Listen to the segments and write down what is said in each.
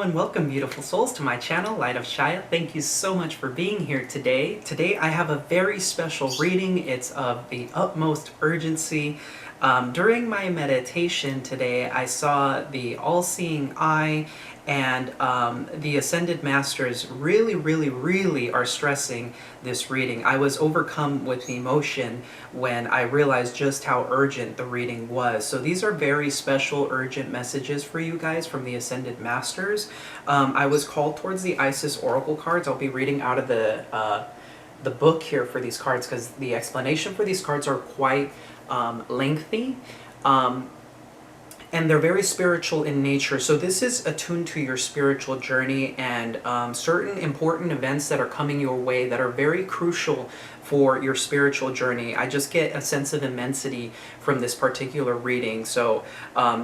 and welcome, beautiful souls, to my channel, Light of Shaya. Thank you so much for being here today. Today I have a very special reading. It's of the utmost urgency. During my meditation today, I saw the all-seeing eye, and the Ascended Masters really are stressing this reading. I was overcome with emotion when I realized just how urgent the reading was. So these are very special, urgent messages for you guys from the Ascended Masters. I was called towards the Isis Oracle cards. I'll be reading out of the book here for these cards because the explanation for these cards are quite lengthy. And they're very spiritual in nature. So this is attuned to your spiritual journey and certain important events that are coming your way that are very crucial for your spiritual journey. I just get a sense of immensity from this particular reading. So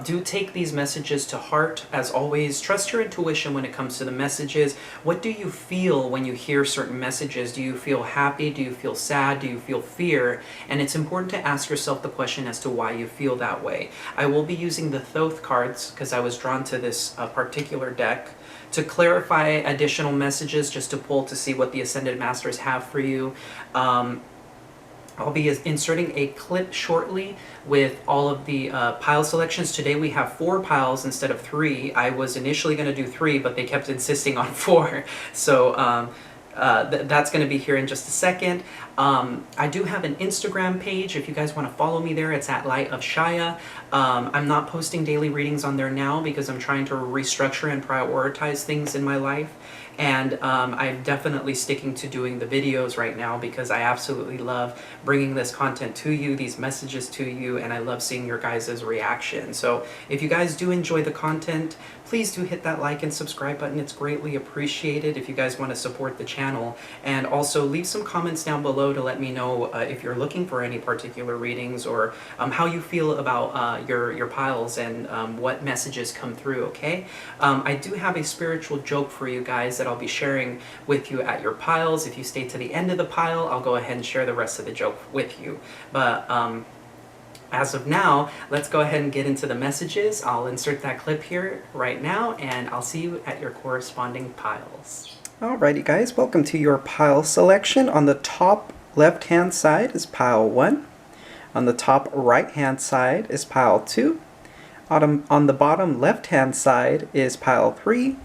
do take these messages to heart. As always, trust your intuition when it comes to the messages. What do you feel when you hear certain messages? Do you feel happy? Do you feel sad? Do you feel fear? And it's important to ask yourself the question as to why you feel that way. I will be using the Thoth cards because I was drawn to this particular deck to clarify additional messages, just to pull to see what the Ascended Masters have for you. I'll be inserting a clip shortly with all of the pile selections. Today we have 4 piles instead of 3. I was initially going to do 3, but they kept insisting on 4. So that's going to be here in just a second. I do have an Instagram page if you guys want to follow me there. It's at Light of Shaya. I'm not posting daily readings on there now because I'm trying to restructure and prioritize things in my life. And I'm definitely sticking to doing the videos right now because I absolutely love bringing this content to you, these messages to you, and I love seeing your guys' reaction. So if you guys do enjoy the content, please do hit that like and subscribe button. It's greatly appreciated if you guys want to support the channel. And also leave some comments down below to let me know if you're looking for any particular readings or how you feel about your piles and what messages come through, okay? I do have a spiritual joke for you guys that I'll be sharing with you at your piles. If you stay to the end of the pile, I'll go ahead and share the rest of the joke with you. But as of now, let's go ahead and get into the messages. I'll insert that clip here right now, and I'll see you at your corresponding piles. Alrighty guys, welcome to your pile selection. On the top left-hand side is pile 1. On the top right-hand side is pile 2. On the bottom left-hand side is pile 3.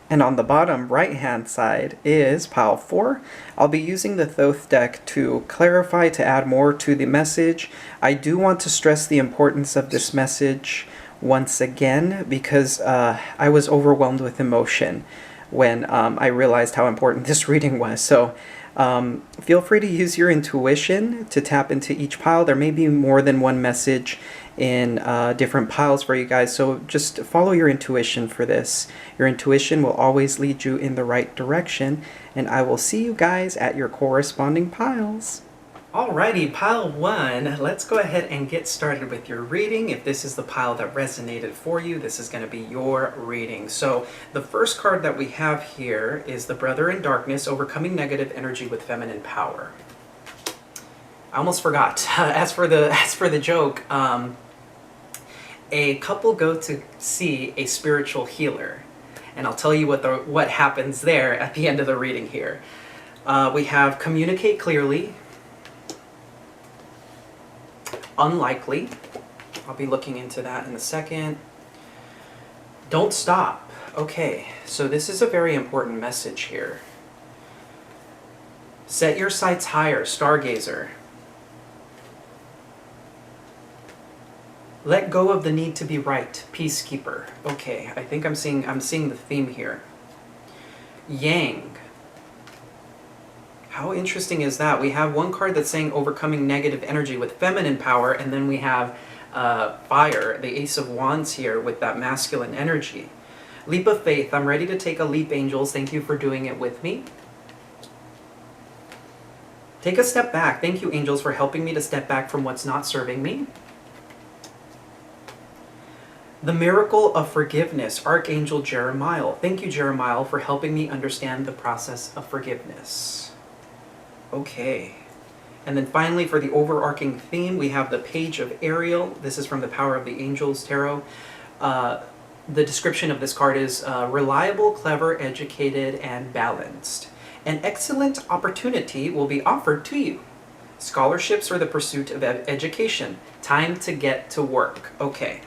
And on the bottom right-hand side is pile 4. I'll be using the Thoth deck to clarify, to add more to the message. I do want to stress the importance of this message once again because I was overwhelmed with emotion when I realized how important this reading was. So feel free to use your intuition to tap into each pile. There may be more than one message in different piles for you guys, so just follow your intuition for this. Your intuition will always lead you in the right direction, and I will see you guys at your corresponding piles. Alrighty, pile 1, let's go ahead and get started with your reading. If this is the pile that resonated for you, this is going to be your reading. So the first card that we have here is the Brother in Darkness, overcoming negative energy with feminine power. I almost forgot. As for the joke, a couple go to see a spiritual healer, and I'll tell you what happens there at the end of the reading here. We have communicate clearly, unlikely. I'll be looking into that in a second. Don't stop. Okay, so this is a very important message here. Set your sights higher, stargazer. Let go of the need to be right, peacekeeper. Okay, I think I'm seeing the theme here. Yang. How interesting is that? We have one card that's saying overcoming negative energy with feminine power, and then we have fire, the Ace of Wands here with that masculine energy. Leap of faith. I'm ready to take a leap, angels. Thank you for doing it with me. Take a step back. Thank you, angels, for helping me to step back from what's not serving me. The miracle of forgiveness, Archangel Jeremiah. Thank you, Jeremiah, for helping me understand the process of forgiveness. Okay. And then finally, for the overarching theme, we have the Page of Ariel. This is from the Power of the Angels Tarot. the description of this card is reliable, clever, educated, and balanced. An excellent opportunity will be offered to you. Scholarships or the pursuit of education. Time to get to work. Okay.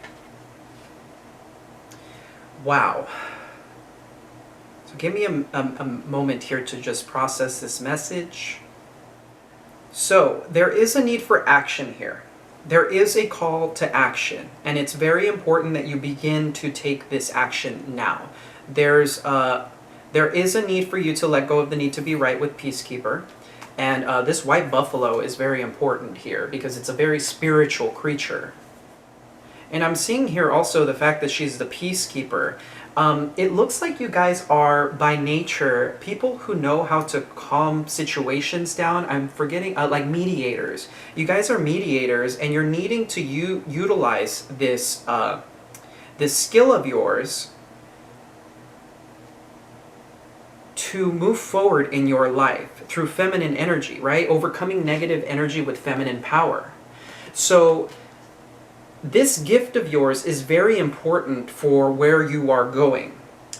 Wow. So give me a moment here to just process this message. So there is a need for action here. There is a call to action, and it's very important that you begin to take this action now. There is a need for you to let go of the need to be right with Peacekeeper. And this white buffalo is very important here because it's a very spiritual creature. And I'm seeing here also the fact that she's the Peacekeeper. It looks like you guys are, by nature, people who know how to calm situations down. I'm forgetting, like mediators. You guys are mediators, and you're needing to utilize this, this skill of yours to move forward in your life through feminine energy, right? Overcoming negative energy with feminine power. So this gift of yours is very important for where you are going.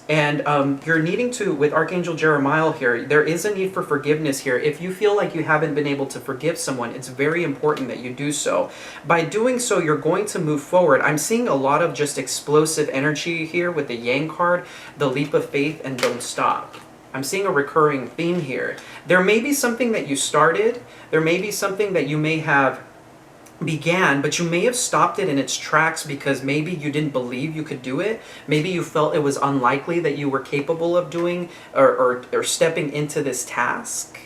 And you're needing to, with Archangel Jeremiah here, there is a need for forgiveness here. If you feel like you haven't been able to forgive someone, it's very important that you do so. By doing so, you're going to move forward. I'm seeing a lot of just explosive energy here with the Yang card, the leap of faith, and don't stop. I'm seeing a recurring theme here. There may be something that you started. There may be something that you may have began, but you may have stopped it in its tracks because maybe you didn't believe you could do it. Maybe you felt it was unlikely that you were capable of doing or stepping into this task.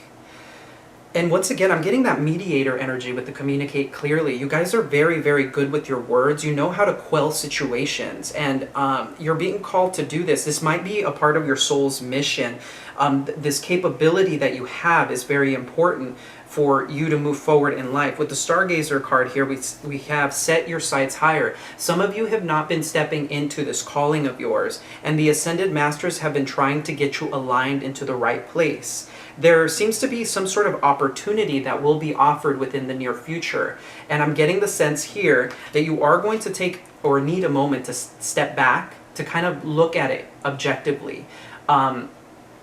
And once again, I'm getting that mediator energy with the communicate clearly. You guys are very, very good with your words. You know how to quell situations, and you're being called to do this. This might be a part of your soul's mission. This capability that you have is very important for you to move forward in life. With the Stargazer card here, we have set your sights higher. Some of you have not been stepping into this calling of yours, and the Ascended Masters have been trying to get you aligned into the right place. There seems to be some sort of opportunity that will be offered within the near future. And I'm getting the sense here that you are going to take or need a moment to step back to kind of look at it objectively.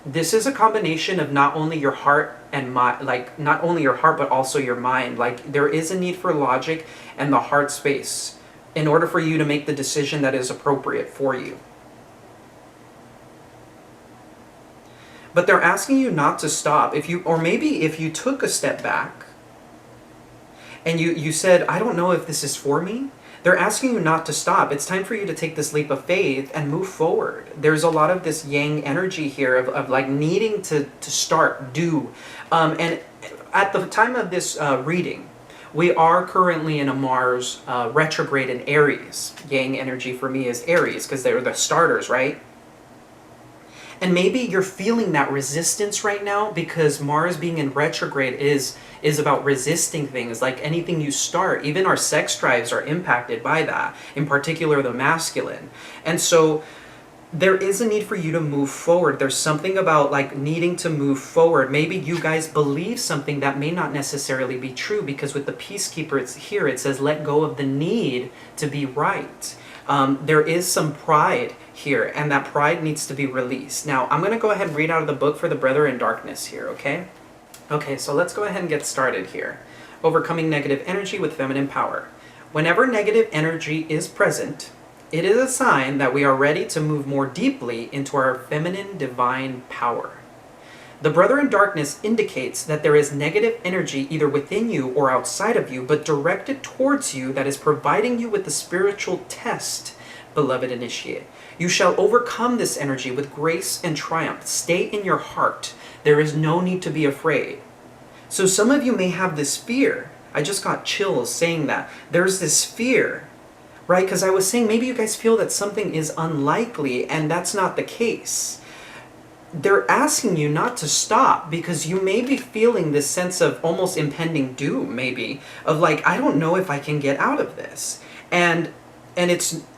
This is a combination of not only your heart and mind, like not only your heart, but also your mind. Like there is a need for logic and the heart space in order for you to make the decision that is appropriate for you. But they're asking you not to stop. Or maybe if you took a step back and you said, I don't know if this is for me, they're asking you not to stop. It's time for you to take this leap of faith and move forward. There's a lot of this yang energy here of like needing to start, do. And at the time of this reading, we are currently in a Mars retrograde in Aries. Yang energy for me is Aries because they're the starters, right? And maybe you're feeling that resistance right now because Mars being in retrograde is about resisting things. Like anything you start, even our sex drives are impacted by that, in particular the masculine. And so there is a need for you to move forward. There's something about like needing to move forward. Maybe you guys believe something that may not necessarily be true, because with the Peacekeeper it's here, it says let go of the need to be right. There is some pride here, and that pride needs to be released. Now, I'm going to go ahead and read out of the book for the Brother in Darkness here, okay? Okay, so let's go ahead and get started here. Overcoming negative energy with feminine power. Whenever negative energy is present, it is a sign that we are ready to move more deeply into our feminine divine power. The Brother in Darkness indicates that there is negative energy either within you or outside of you, but directed towards you, that is providing you with the spiritual test, beloved initiate. You shall overcome this energy with grace and triumph. Stay in your heart. There is no need to be afraid. So some of you may have this fear. I just got chills saying that. There's this fear, right? Because I was saying maybe you guys feel that something is unlikely, and that's not the case. They're asking you not to stop because you may be feeling this sense of almost impending doom, maybe, of like, I don't know if I can get out of this. And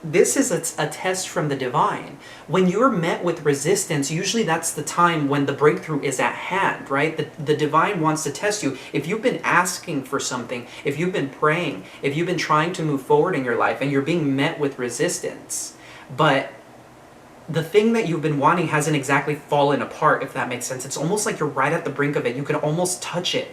this is a test from the divine. When you're met with resistance, usually that's the time when the breakthrough is at hand, right? The divine wants to test you. If you've been asking for something, if you've been praying, if you've been trying to move forward in your life and you're being met with resistance, but the thing that you've been wanting hasn't exactly fallen apart, if that makes sense. It's almost like you're right at the brink of it. You can almost touch it,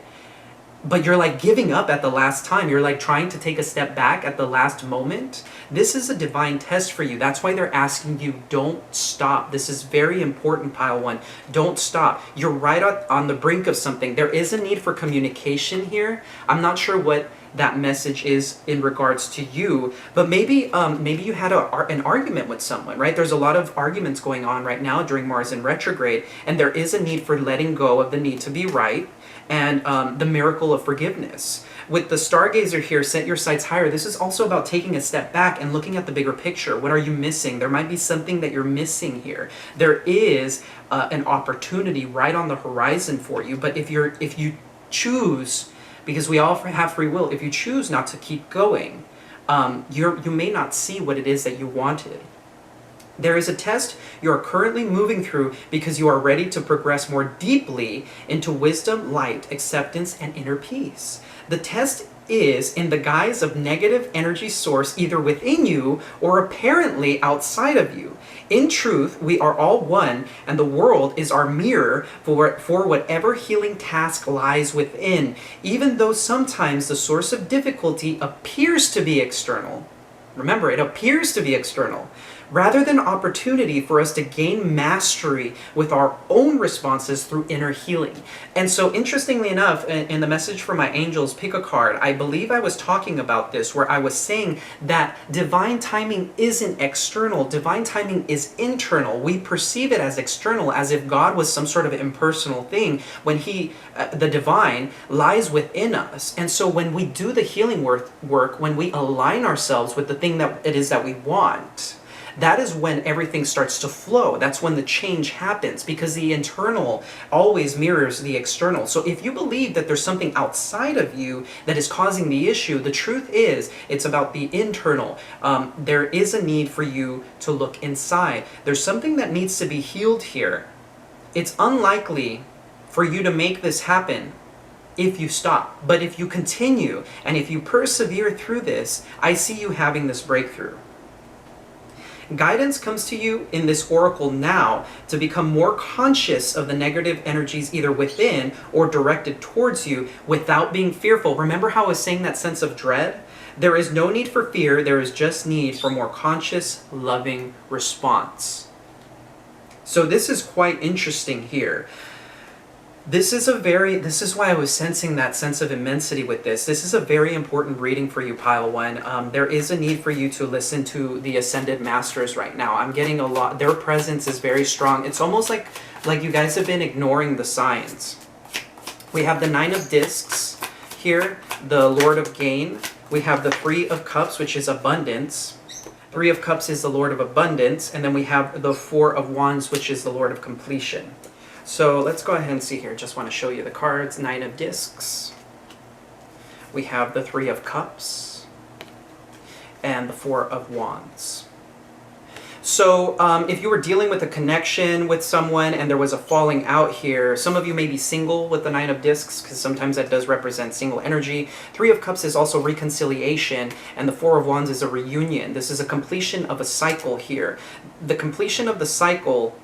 but you're like giving up at the last time. You're like trying to take a step back at the last moment. This is a divine test for you. That's why they're asking you, don't stop. This is very important, pile one. Don't stop. You're right on the brink of something. There is a need for communication here. I'm not sure what that message is in regards to you, but maybe you had an argument with someone, right? There's a lot of arguments going on right now during Mars in retrograde, and there is a need for letting go of the need to be right and the miracle of forgiveness. With the stargazer here, set your sights higher. This is also about taking a step back and looking at the bigger picture. What are you missing? There might be something that you're missing here. There is an opportunity right on the horizon for you, but if you choose, because we all have free will, if you choose not to keep going, you may not see what it is that you wanted. There is a test you are currently moving through because you are ready to progress more deeply into wisdom, light, acceptance, and inner peace. The test is in the guise of negative energy source either within you or apparently outside of you. In truth, we are all one, and the world is our mirror for whatever healing task lies within, even though sometimes the source of difficulty appears to be external. Remember, it appears to be external, rather than opportunity for us to gain mastery with our own responses through inner healing. And so interestingly enough, in the message from my angels, pick a card, I believe I was talking about this, where I was saying that divine timing isn't external, divine timing is internal. We perceive it as external, as if God was some sort of impersonal thing, when the divine lies within us. And so when we do the healing work, when we align ourselves with the thing that it is that we want, that is when everything starts to flow. That's when the change happens, because the internal always mirrors the external. So if you believe that there's something outside of you that is causing the issue, the truth is it's about the internal. There is a need for you to look inside. There's something that needs to be healed here. It's unlikely for you to make this happen if you stop. But if you continue and if you persevere through this, I see you having this breakthrough. Guidance comes to you in this oracle now to become more conscious of the negative energies either within or directed towards you without being fearful. Remember how I was saying that sense of dread? There is no need for fear. There is just need for more conscious, loving response. So this is quite interesting here. This is why I was sensing that sense of immensity with this. This is a very important reading for you, pile one. There is a need for you to listen to the Ascended Masters right now. I'm getting a lot, their presence is very strong. It's almost like you guys have been ignoring the signs. We have the Nine of Discs here, the Lord of Gain. We have the Three of Cups, which is abundance. Three of Cups is the Lord of Abundance. And then we have the Four of Wands, which is the Lord of Completion. So let's go ahead and see here. Just want to show you the cards. Nine of Discs. We have the Three of Cups. And the Four of Wands. So if you were dealing with a connection with someone and there was a falling out here, some of you may be single with the Nine of Discs, because sometimes that does represent single energy. Three of Cups is also reconciliation, and the Four of Wands is a reunion. This is a completion of a cycle here. The completion of the cycle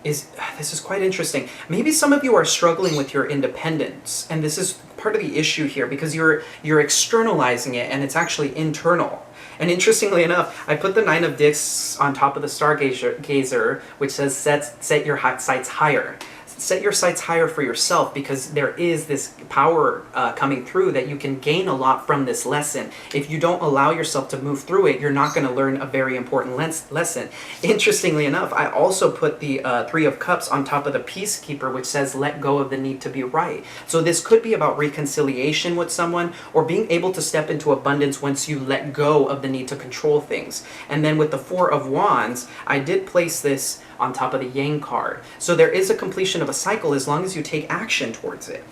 this is quite interesting. Maybe some of you are struggling with your independence, and this is part of the issue here, because you're externalizing it and it's actually internal. And interestingly enough, I put the Nine of Discs on top of the Stargazer, which says set your sights higher. Set your sights higher for yourself, because there is this power coming through that you can gain a lot from this lesson. If you don't allow yourself to move through it, you're not going to learn a very important lesson. Interestingly enough, I also put the Three of Cups on top of the Peacekeeper, which says let go of the need to be right. So this could be about reconciliation with someone, or being able to step into abundance once you let go of the need to control things. And then with the Four of Wands, I did place this on top of the Yang card. So there is a completion of a cycle as long as you take action towards it.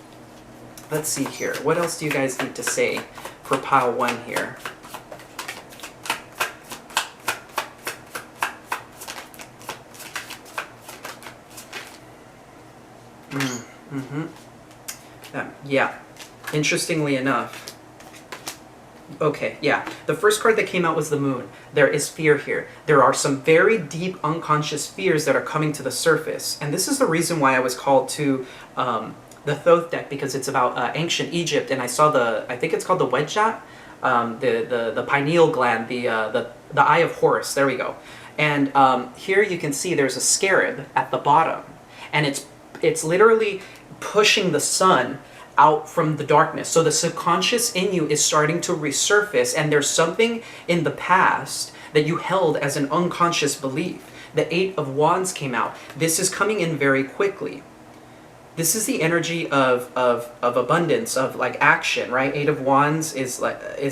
Let's see here. What else do you guys need to say for pile one here? Yeah. Interestingly enough, Okay, yeah. The first card that came out was the moon. There is fear here. There are some very deep unconscious fears that are coming to the surface. And this is the reason why I was called to the Thoth deck, because it's about ancient Egypt. And I saw I think it's called the Wedjat, the pineal gland, the eye of Horus. There we go. And here you can see there's a scarab at the bottom. And it's literally pushing the sun out from the darkness. So the subconscious in you is starting to resurface, and there's something in the past that you held as an unconscious belief. The Eight of Wands came out. This is coming in very quickly. This is the energy of abundance, of like action, right? Eight of Wands is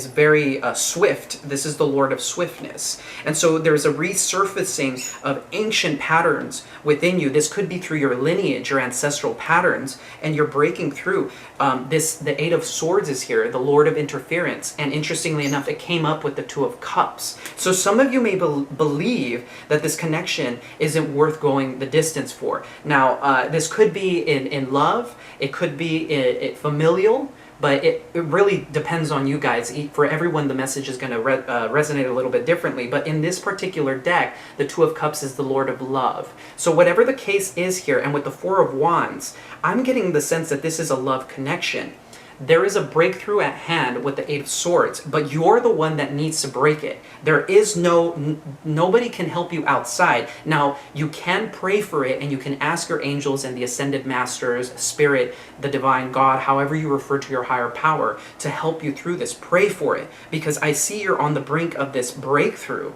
very swift. This is the Lord of swiftness. And so there's a resurfacing of ancient patterns within you. This could be through your lineage, your ancestral patterns, and you're breaking through. The Eight of Swords is here, the Lord of interference. And interestingly enough, it came up with the Two of Cups. So some of you may believe that this connection isn't worth going the distance for. Now, this could be in love, it could be familial, but it really depends on you guys. For everyone, the message is going to resonate a little bit differently. But in this particular deck, the Two of Cups is the Lord of Love. So whatever the case is here, and with the Four of Wands, I'm getting the sense that this is a love connection. There is a breakthrough at hand with the Eight of Swords, but you're the one that needs to break it. There is nobody can help you outside. Now, you can pray for it, and you can ask your angels and the ascended masters, spirit, the divine God, however you refer to your higher power, to help you through this. Pray for it, because I see you're on the brink of this breakthrough.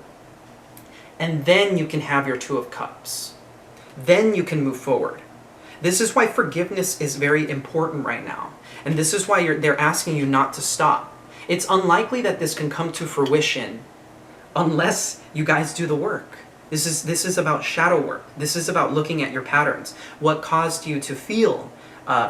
And then you can have your Two of Cups. Then you can move forward. This is why forgiveness is very important right now. And this is why they're asking you not to stop. It's unlikely that this can come to fruition unless you guys do the work. This is about shadow work. This is about looking at your patterns. What caused you to feel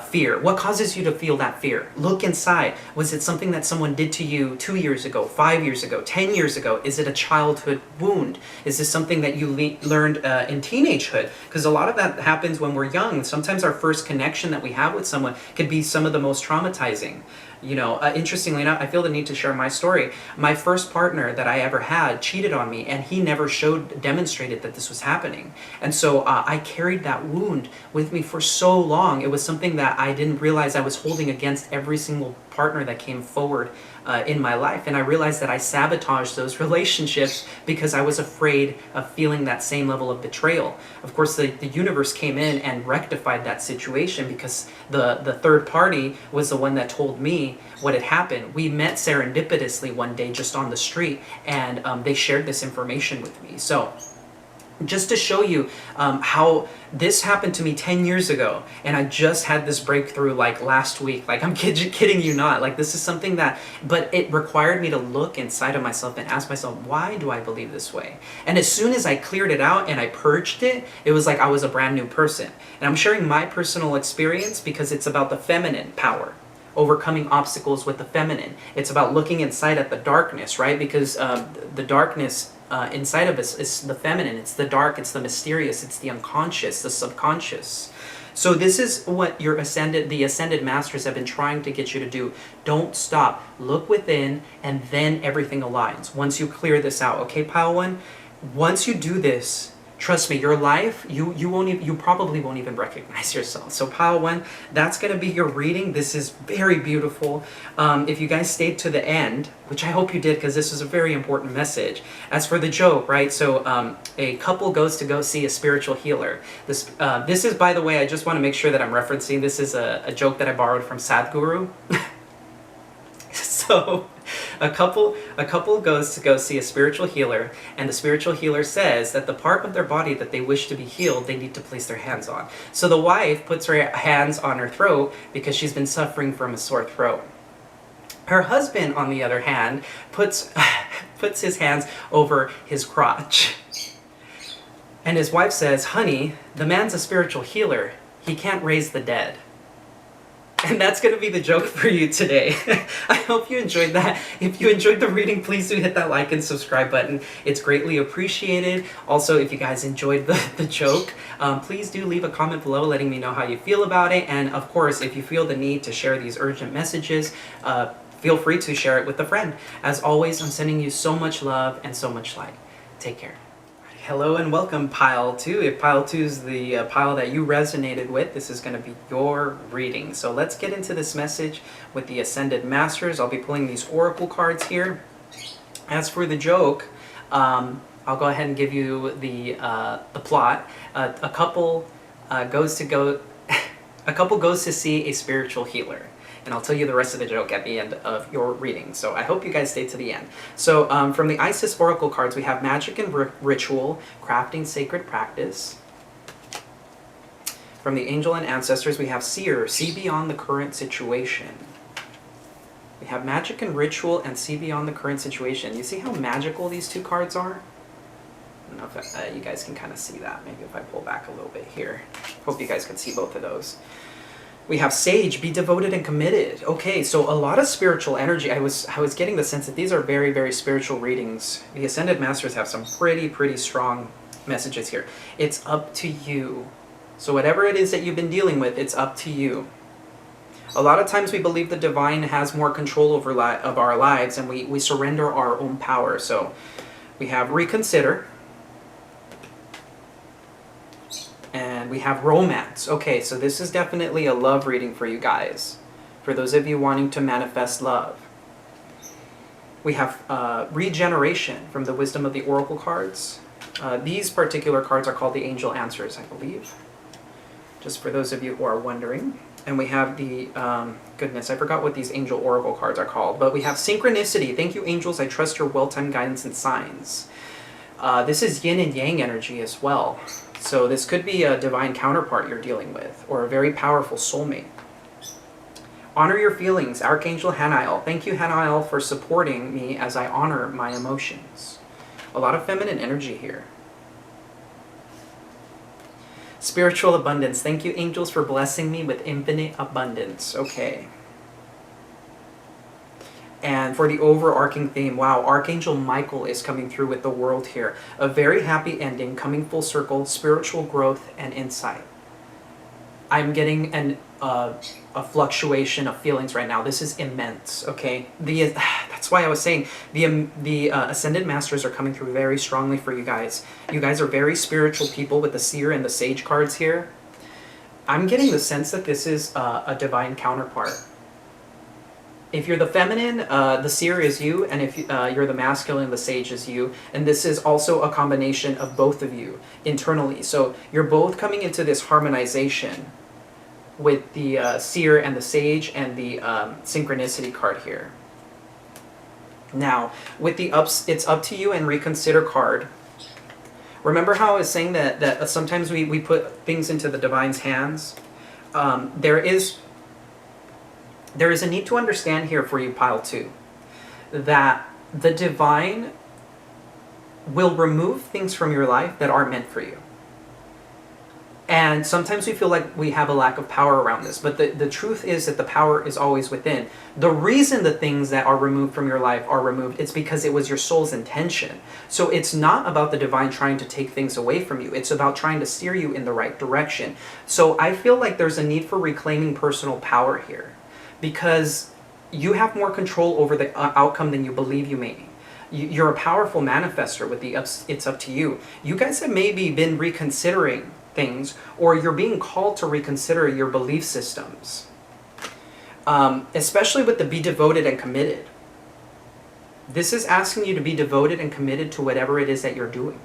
fear? What causes you to feel that fear? Look inside. Was it something that someone did to you 2 years ago, 5 years ago, 10 years ago? Is it a childhood wound? Is this something that you learned in teenagehood? Because a lot of that happens when we're young. Sometimes our first connection that we have with someone could be some of the most traumatizing. You know, interestingly enough, I feel the need to share my story. My first partner that I ever had cheated on me, and he never demonstrated that this was happening. And so I carried that wound with me for so long. It was something that I didn't realize I was holding against every single partner that came forward in my life. And I realized that I sabotaged those relationships because I was afraid of feeling that same level of betrayal. Of course, the universe came in and rectified that situation, because the third party was the one that told me what had happened. We met serendipitously one day just on the street, and they shared this information with me. So just to show you how this happened to me 10 years ago, and I just had this breakthrough like last week. Like, I'm kidding you not. Like, this is something that, but it required me to look inside of myself and ask myself, why do I believe this way? And as soon as I cleared it out and I purged it, it was like I was a brand new person. And I'm sharing my personal experience because it's about the feminine power, overcoming obstacles with the feminine. It's about looking inside at the darkness, right? Because the darkness inside of us is the feminine. It's the dark, it's the mysterious, it's the unconscious, the subconscious. So this is what the ascended masters have been trying to get you to do. Don't stop. Look within, and then everything aligns. Once you clear this out, okay, Pile One? Once you do this, trust me, your life, you probably won't even recognize yourself. So Pile One, that's going to be your reading. This is very beautiful. If you guys stayed to the end, which I hope you did, because this is a very important message. As for the joke, right? So a couple goes to go see a spiritual healer. This is, by the way, I just want to make sure that I'm referencing, this is a joke that I borrowed from Sadhguru. So a couple goes to go see a spiritual healer, and the spiritual healer says that the part of their body that they wish to be healed, they need to place their hands on. So the wife puts her hands on her throat because she's been suffering from a sore throat. Her husband, on the other hand, puts his hands over his crotch. And his wife says, "Honey, the man's a spiritual healer. He can't raise the dead." And that's going to be the joke for you today. I hope you enjoyed that. If you enjoyed the reading, please do hit that like and subscribe button. It's greatly appreciated. Also, if you guys enjoyed the joke, please do leave a comment below letting me know how you feel about it. And of course, if you feel the need to share these urgent messages, feel free to share it with a friend. As always, I'm sending you so much love and so much light. Take care. Hello and welcome, Pile 2. If Pile 2 is the pile that you resonated with, this is going to be your reading. So let's get into this message with the Ascended Masters. I'll be pulling these Oracle cards here. As for the joke, I'll go ahead and give you the plot. A couple goes to see a spiritual healer. And I'll tell you the rest of the joke at the end of your reading. So I hope you guys stay to the end. So from the Isis Oracle cards, we have Magic and Ritual, Crafting Sacred Practice. From the Angel and Ancestors, we have Seer, See Beyond the Current Situation. We have Magic and Ritual and See Beyond the Current Situation. You see how magical these two cards are? I don't know if you guys can kind of see that. Maybe if I pull back a little bit here. Hope you guys can see both of those. We have Sage, Be Devoted and Committed. Okay, so a lot of spiritual energy. I was getting the sense that these are very, very spiritual readings. The Ascended Masters have some pretty strong messages here. It's up to you. So whatever it is that you've been dealing with, it's up to you. A lot of times we believe the divine has more control over of our lives, and we surrender our own power. So we have Reconsider. And we have Romance. Okay, so this is definitely a love reading for you guys. For those of you wanting to manifest love. We have Regeneration from the Wisdom of the Oracle cards. These particular cards are called the Angel Answers, I believe. Just for those of you who are wondering. And we have the, goodness, I forgot what these Angel Oracle cards are called. But we have Synchronicity. Thank you, angels. I trust your well-timed guidance and signs. This is yin and yang energy as well. So this could be a divine counterpart you're dealing with, or a very powerful soulmate. Honor your feelings, Archangel Hanael. Thank you, Hanael, for supporting me as I honor my emotions. A lot of feminine energy here. Spiritual abundance. Thank you, angels, for blessing me with infinite abundance. Okay. And for the overarching theme, wow, Archangel Michael is coming through with the world here. A very happy ending, coming full circle, spiritual growth and insight. I'm getting a fluctuation of feelings right now. This is immense, okay? That's why I was saying the Ascended Masters are coming through very strongly for you guys. You guys are very spiritual people with the Seer and the Sage cards here. I'm getting the sense that this is a divine counterpart. If you're the feminine, the Seer is you, and if you're the masculine, the Sage is you. And this is also a combination of both of you internally. So you're both coming into this harmonization with the Seer and the Sage and the Synchronicity card here. Now, with the It's Up to You and Reconsider card, remember how I was saying that sometimes we put things into the divine's hands? There is a need to understand here for you, Pile 2, that the divine will remove things from your life that aren't meant for you. And sometimes we feel like we have a lack of power around this, but the truth is that the power is always within. The reason the things that are removed from your life are removed, it's because it was your soul's intention. So it's not about the divine trying to take things away from you. It's about trying to steer you in the right direction. So I feel like there's a need for reclaiming personal power here, because you have more control over the outcome than you believe you may. You're a powerful manifester with the It's Up to You. You guys have maybe been reconsidering things, or you're being called to reconsider your belief systems. Especially with the Be Devoted and Committed. This is asking you to be devoted and committed to whatever it is that you're doing.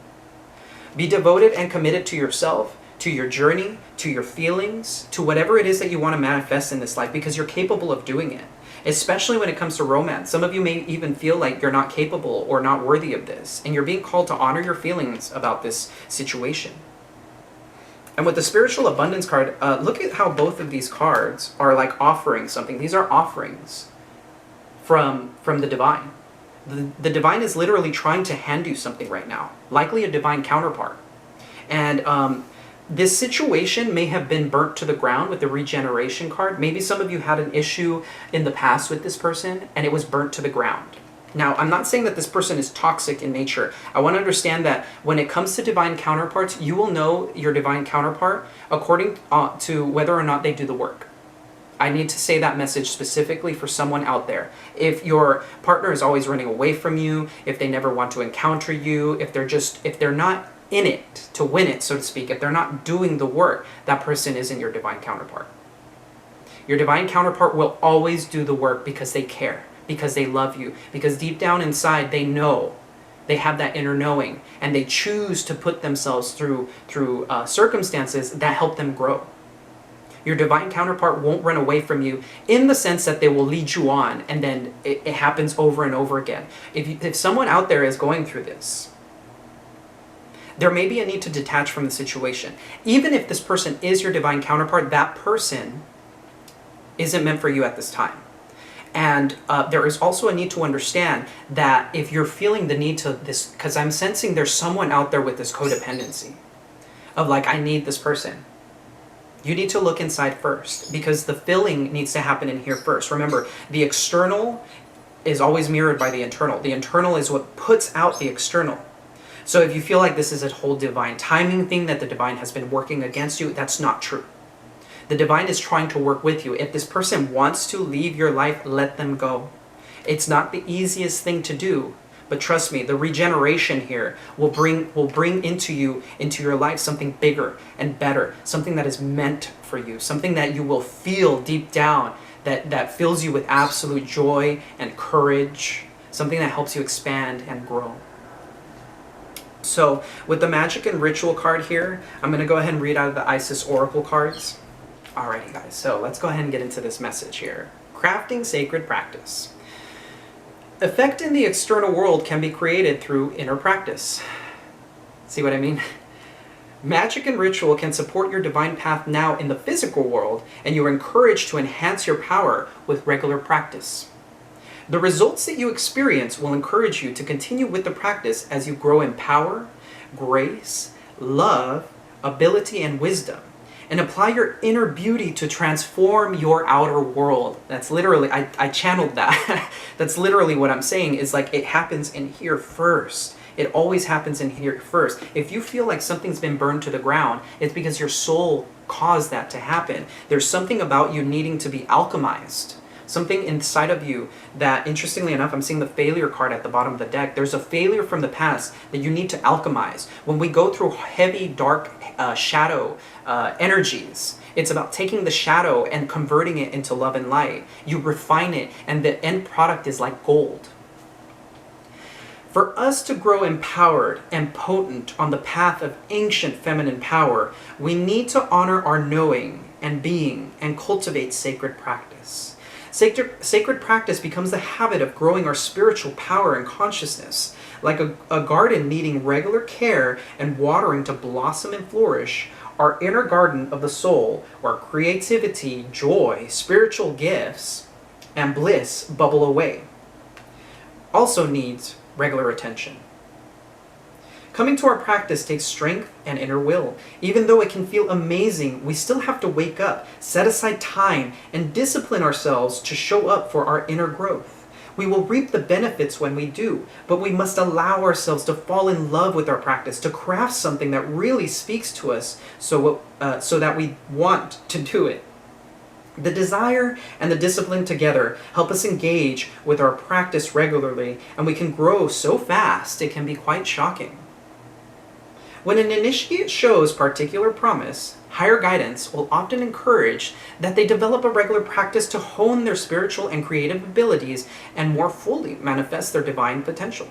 Be devoted and committed to yourself, to your journey, to your feelings, to whatever it is that you want to manifest in this life, because you're capable of doing it. Especially when it comes to romance. Some of you may even feel like you're not capable or not worthy of this, and you're being called to honor your feelings about this situation. And with the Spiritual Abundance card, look at how both of these cards are like offering something. These are offerings from the divine. The divine is literally trying to hand you something right now, likely a divine counterpart. And this situation may have been burnt to the ground with the Regeneration card. Maybe some of you had an issue in the past with this person and it was burnt to the ground. Now, I'm not saying that this person is toxic in nature. I want to understand that when it comes to divine counterparts, you will know your divine counterpart according to whether or not they do the work. I need to say that message specifically for someone out there. If your partner is always running away from you, if they never want to encounter you, if they're not in it to win it, so to speak, if they're not doing the work, that person isn't your divine counterpart. Your divine counterpart will always do the work because they care, because they love you, because deep down inside they know, they have that inner knowing, and they choose to put themselves through circumstances that help them grow. Your divine counterpart won't run away from you in the sense that they will lead you on, and then it happens over and over again. If someone out there is going through this, there may be a need to detach from the situation. Even if this person is your divine counterpart, that person isn't meant for you at this time. And there is also a need to understand that if you're feeling the need to this, because I'm sensing there's someone out there with this codependency of like, I need this person. You need to look inside first, because the filling needs to happen in here first. Remember, the external is always mirrored by the internal. The internal is what puts out the external. So if you feel like this is a whole divine timing thing that the divine has been working against you, that's not true. The divine is trying to work with you. If this person wants to leave your life, let them go. It's not the easiest thing to do, but trust me, the regeneration here will bring into your life something bigger and better, something that is meant for you, something that you will feel deep down that fills you with absolute joy and courage, something that helps you expand and grow. So with the Magic and Ritual card here, I'm going to go ahead and read out of the Isis Oracle cards. Alrighty guys, so let's go ahead and get into this message here. Crafting sacred practice. Effect in the external world can be created through inner practice. See what I mean? Magic and ritual can support your divine path now in the physical world, and you're encouraged to enhance your power with regular practice. The results that you experience will encourage you to continue with the practice as you grow in power, grace, love, ability, and wisdom, and apply your inner beauty to transform your outer world. That's literally, I channeled that. That's literally what I'm saying, is like it happens in here first. It always happens in here first. If you feel like something's been burned to the ground, it's because your soul caused that to happen. There's something about you needing to be alchemized. Something inside of you that, interestingly enough, I'm seeing the failure card at the bottom of the deck. There's a failure from the past that you need to alchemize. When we go through heavy, dark, shadow energies, it's about taking the shadow and converting it into love and light. You refine it, and the end product is like gold. For us to grow empowered and potent on the path of ancient feminine power, we need to honor our knowing and being and cultivate sacred practice. Sacred practice becomes the habit of growing our spiritual power and consciousness. Like a garden needing regular care and watering to blossom and flourish, our inner garden of the soul, where creativity, joy, spiritual gifts, and bliss bubble away, also needs regular attention. Coming to our practice takes strength and inner will. Even though it can feel amazing, we still have to wake up, set aside time, and discipline ourselves to show up for our inner growth. We will reap the benefits when we do, but we must allow ourselves to fall in love with our practice, to craft something that really speaks to us so that we want to do it. The desire and the discipline together help us engage with our practice regularly, and we can grow so fast it can be quite shocking. When an initiate shows particular promise, higher guidance will often encourage that they develop a regular practice to hone their spiritual and creative abilities and more fully manifest their divine potential.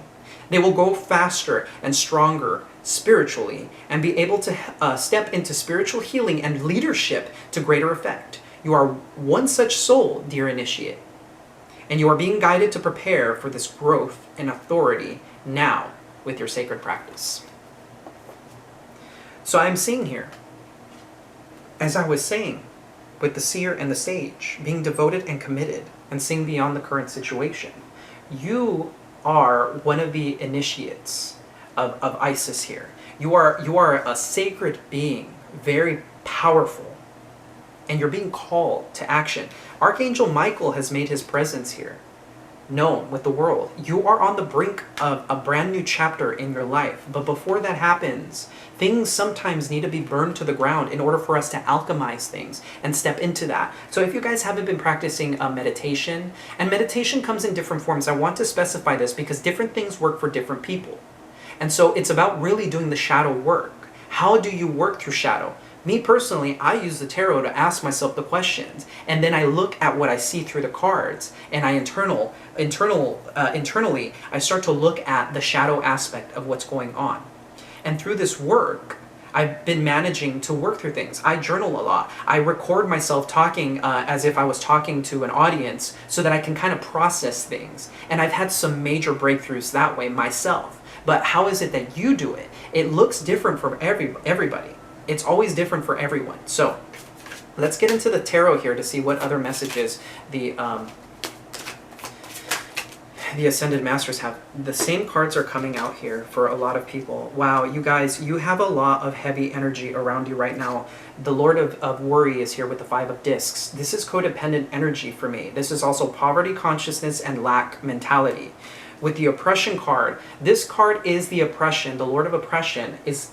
They will go faster and stronger spiritually and be able to step into spiritual healing and leadership to greater effect. You are one such soul, dear initiate, and you are being guided to prepare for this growth and authority now with your sacred practice. So I'm seeing here, as I was saying, with the seer and the sage, being devoted and committed and seeing beyond the current situation. You are one of the initiates of Isis here. You are a sacred being, very powerful, and you're being called to action. Archangel Michael has made his presence here. known with the world. You are on the brink of a brand new chapter in your life. But before that happens, things sometimes need to be burned to the ground in order for us to alchemize things and step into that. So if you guys haven't been practicing meditation, and meditation comes in different forms, I want to specify this because different things work for different people. And so it's about really doing the shadow work. How do you work through shadow? Me personally, I use the tarot to ask myself the questions, and then I look at what I see through the cards, and I internally, I start to look at the shadow aspect of what's going on. And through this work, I've been managing to work through things. I journal a lot. I record myself talking as if I was talking to an audience so that I can kind of process things. And I've had some major breakthroughs that way myself. But how is it that you do it? It looks different from everybody. It's always different for everyone. So let's get into the tarot here to see what other messages the Ascended Masters have. The same cards are coming out here for a lot of people. Wow, you guys, you have a lot of heavy energy around you right now. The Lord of Worry is here with the Five of Discs. This is codependent energy for me. This is also poverty consciousness and lack mentality. With the oppression card, this card is the oppression. The Lord of Oppression is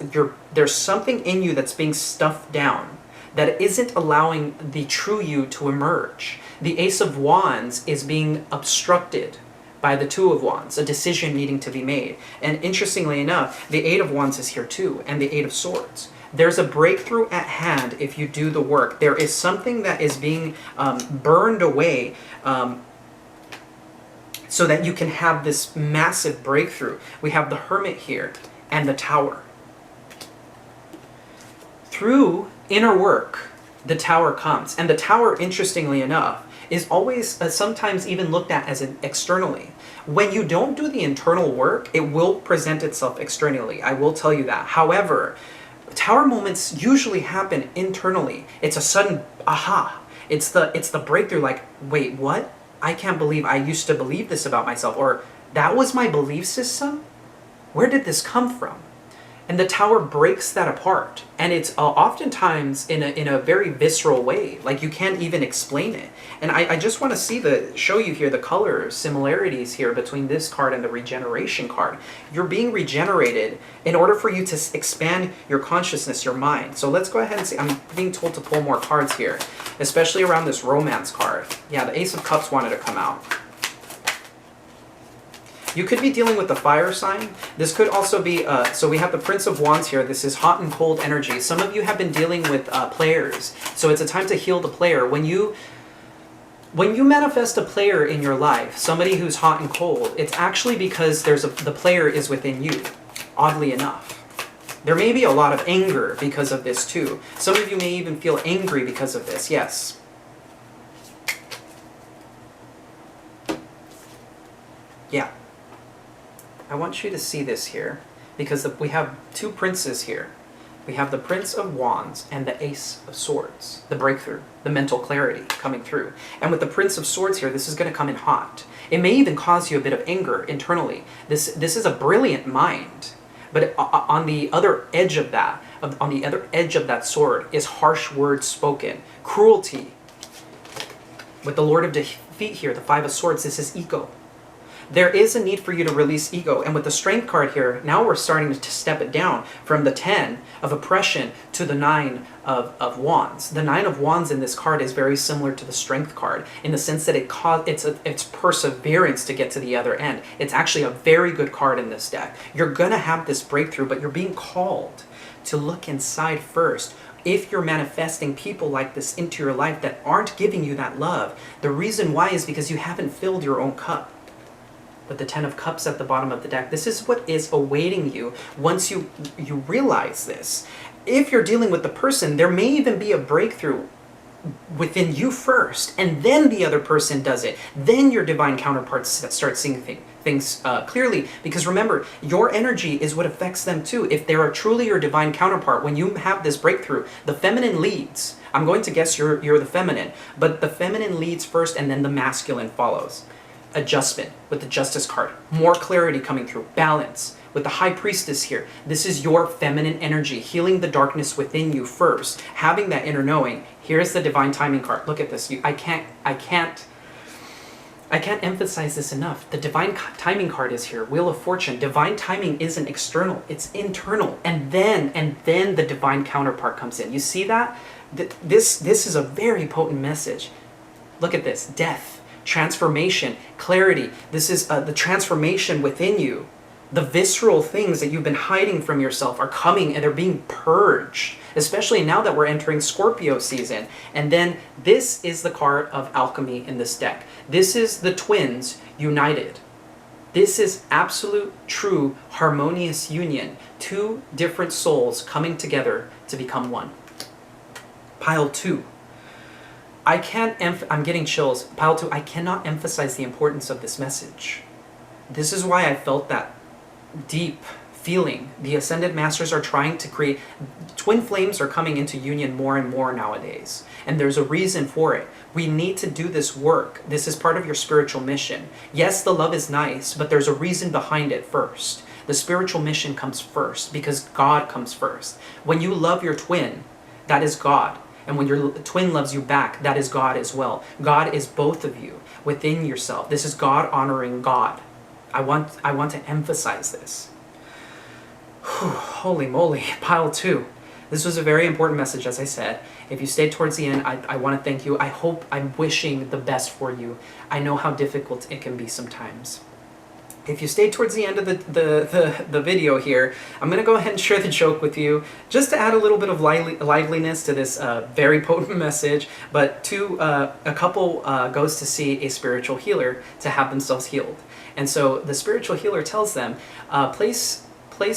there's something in you that's being stuffed down that isn't allowing the true you to emerge. The Ace of Wands is being obstructed by the Two of Wands, a decision needing to be made. And interestingly enough, the Eight of Wands is here too, and the Eight of Swords. There's a breakthrough at hand if you do the work. There is something that is being burned away so that you can have this massive breakthrough. We have the Hermit here and the Tower. Through inner work, the Tower comes. And the Tower, interestingly enough, is always sometimes even looked at as externally. When you don't do the internal work, it will present itself externally. I will tell you that. However, Tower moments usually happen internally. It's a sudden aha. It's the breakthrough, like, wait, what? I can't believe I used to believe this about myself, or that was my belief system? Where did this come from? And the Tower breaks that apart. And it's oftentimes in a very visceral way. Like you can't even explain it. And I just want to show you here the color similarities here between this card and the regeneration card. You're being regenerated in order for you to expand your consciousness, your mind. So let's go ahead and see. I'm being told to pull more cards here, especially around this romance card. Yeah, the Ace of Cups wanted to come out. You could be dealing with the fire sign. This could also be, so we have the Prince of Wands here. This is hot and cold energy. Some of you have been dealing with players. So it's a time to heal the player. When you manifest a player in your life, somebody who's hot and cold, it's actually because the player is within you, oddly enough. There may be a lot of anger because of this too. Some of you may even feel angry because of this, yes. Yeah. I want you to see this here, because we have two princes here. We have the Prince of Wands and the Ace of Swords, the breakthrough, the mental clarity coming through. And with the Prince of Swords here, this is going to come in hot. It may even cause you a bit of anger internally. This is a brilliant mind, but on the other edge of that, sword is harsh words spoken, cruelty. With the Lord of Defeat here, the Five of Swords, this is ego. There is a need for you to release ego. And with the Strength card here, now we're starting to step it down from the 10 of oppression to the 9 of Wands. The 9 of Wands in this card is very similar to the Strength card in the sense that it's perseverance to get to the other end. It's actually a very good card in this deck. You're going to have this breakthrough, but you're being called to look inside first. If you're manifesting people like this into your life that aren't giving you that love, the reason why is because you haven't filled your own cup. With the Ten of Cups at the bottom of the deck, this is what is awaiting you once you realize this. If you're dealing with the person, there may even be a breakthrough within you first, and then the other person does it. Then your divine counterparts start seeing things clearly, because remember, your energy is what affects them too. If they are truly your divine counterpart, when you have this breakthrough, the feminine leads. I'm going to guess you're the feminine, but the feminine leads first and then the masculine follows. Adjustment with the Justice card, more clarity coming through, balance with the High Priestess here. This is your feminine energy, healing the darkness within you first, having that inner knowing. Here's the Divine Timing card. Look at this. I I can't emphasize this enough. The divine timing card is here. Wheel of Fortune. Divine timing isn't external. It's internal. And then the divine counterpart comes in. You see that? This is a very potent message. Look at this. Death, transformation, clarity. This is the transformation within you. The visceral things that you've been hiding from yourself are coming and they're being purged, especially now that we're entering Scorpio season. And then this is the card of alchemy in this deck. This is the twins united. This is absolute, true, harmonious union. Two different souls coming together to become one. Pile 2. I'm getting chills. Pile 2, I cannot emphasize the importance of this message. This is why I felt that deep feeling. The Ascended Masters are trying to create... Twin flames are coming into union more and more nowadays. And there's a reason for it. We need to do this work. This is part of your spiritual mission. Yes, the love is nice, but there's a reason behind it first. The spiritual mission comes first because God comes first. When you love your twin, that is God. And when your twin loves you back, that is God as well. God is both of you within yourself. This is God honoring God. I want to emphasize this. Whew, holy moly, pile 2. This was a very important message, as I said. If you stayed towards the end, I want to thank you. I'm wishing the best for you. I know how difficult it can be sometimes. If you stayed towards the end of the video here, I'm going to go ahead and share the joke with you, just to add a little bit of liveliness to this very potent message. But a couple goes to see a spiritual healer to have themselves healed. And so the spiritual healer tells them, place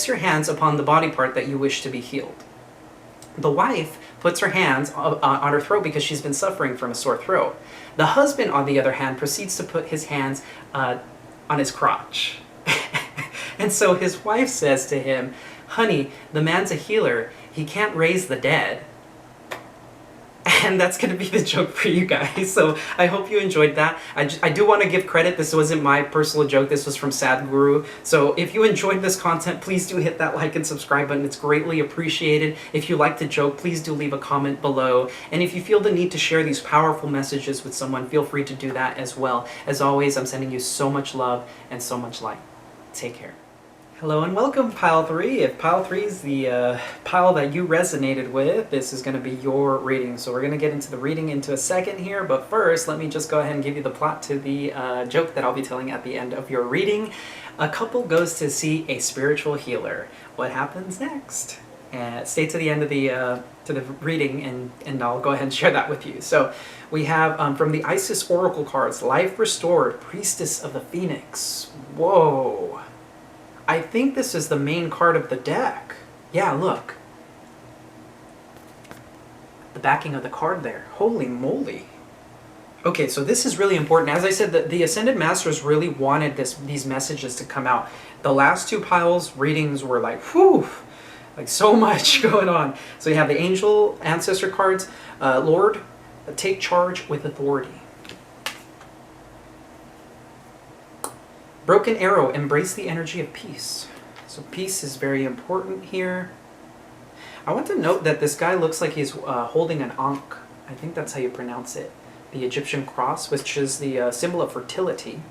your hands upon the body part that you wish to be healed. The wife puts her hands on her throat because she's been suffering from a sore throat. The husband, on the other hand, proceeds to put his hands on his crotch. And so his wife says to him, honey, the man's a healer. He can't raise the dead. And that's going to be the joke for you guys. So I hope you enjoyed that. I do want to give credit. This wasn't my personal joke. This was from Sadhguru. So if you enjoyed this content, please do hit that like and subscribe button. It's greatly appreciated. If you like the joke, please do leave a comment below. And if you feel the need to share these powerful messages with someone, feel free to do that as well. As always, I'm sending you so much love and so much light. Take care. Hello and welcome, Pile 3. If Pile 3 is the pile that you resonated with, this is going to be your reading. So we're going to get into the reading into a second here, but first let me just go ahead and give you the plot to the joke that I'll be telling at the end of your reading. A couple goes to see a spiritual healer. What happens next? Stay to the end of the reading and I'll go ahead and share that with you. So we have from the Isis Oracle cards, Life Restored, Priestess of the Phoenix. Whoa. I think this is the main card of the deck. Yeah, look. The backing of the card there. Holy moly. Okay, so this is really important. As I said, the Ascended Masters really wanted these messages to come out. The last two piles readings were like, whew, like so much going on. So you have the Angel Ancestor cards. Lord, take charge with authority. Broken Arrow, embrace the energy of peace. So peace is very important here. I want to note that this guy looks like he's holding an ankh. I think that's how you pronounce it. The Egyptian cross, which is the symbol of fertility.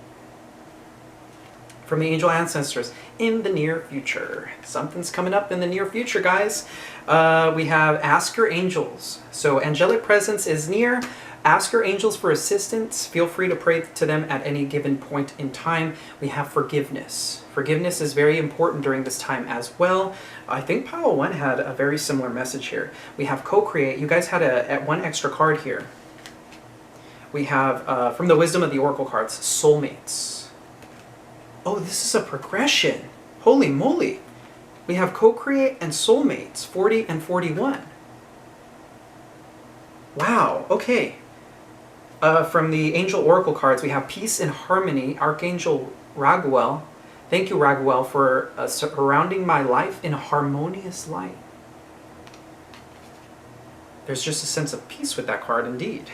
From the Angel Ancestors, in the near future. Something's coming up in the near future, guys. We have Ask Your Angels. So angelic presence is near. Ask your angels for assistance. Feel free to pray to them at any given point in time. We have forgiveness. Forgiveness is very important during this time as well. I think Pile 1 had a very similar message here. We have co-create. You guys had one extra card here. We have, from the Wisdom of the Oracle cards, Soulmates. Oh, this is a progression. Holy moly. We have co-create and Soulmates, 40 and 41. Wow, okay. From the Angel Oracle cards, we have Peace and Harmony, Archangel Raguel. Thank you, Raguel, for surrounding my life in a harmonious light. There's just a sense of peace with that card, indeed.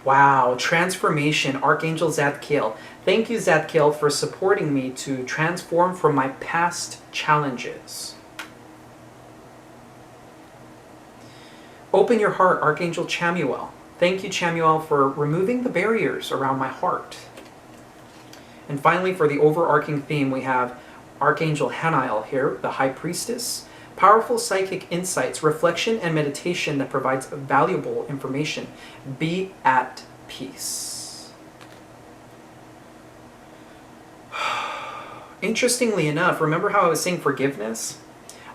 Wow, Transformation, Archangel Zadkiel. Thank you, Zadkiel, for supporting me to transform from my past challenges. Open your heart, Archangel Chamuel. Thank you, Chamuel, for removing the barriers around my heart. And finally, for the overarching theme, we have Archangel Haniel here, the High Priestess. Powerful psychic insights, reflection, and meditation that provides valuable information. Be at peace. Interestingly enough, remember how I was saying forgiveness?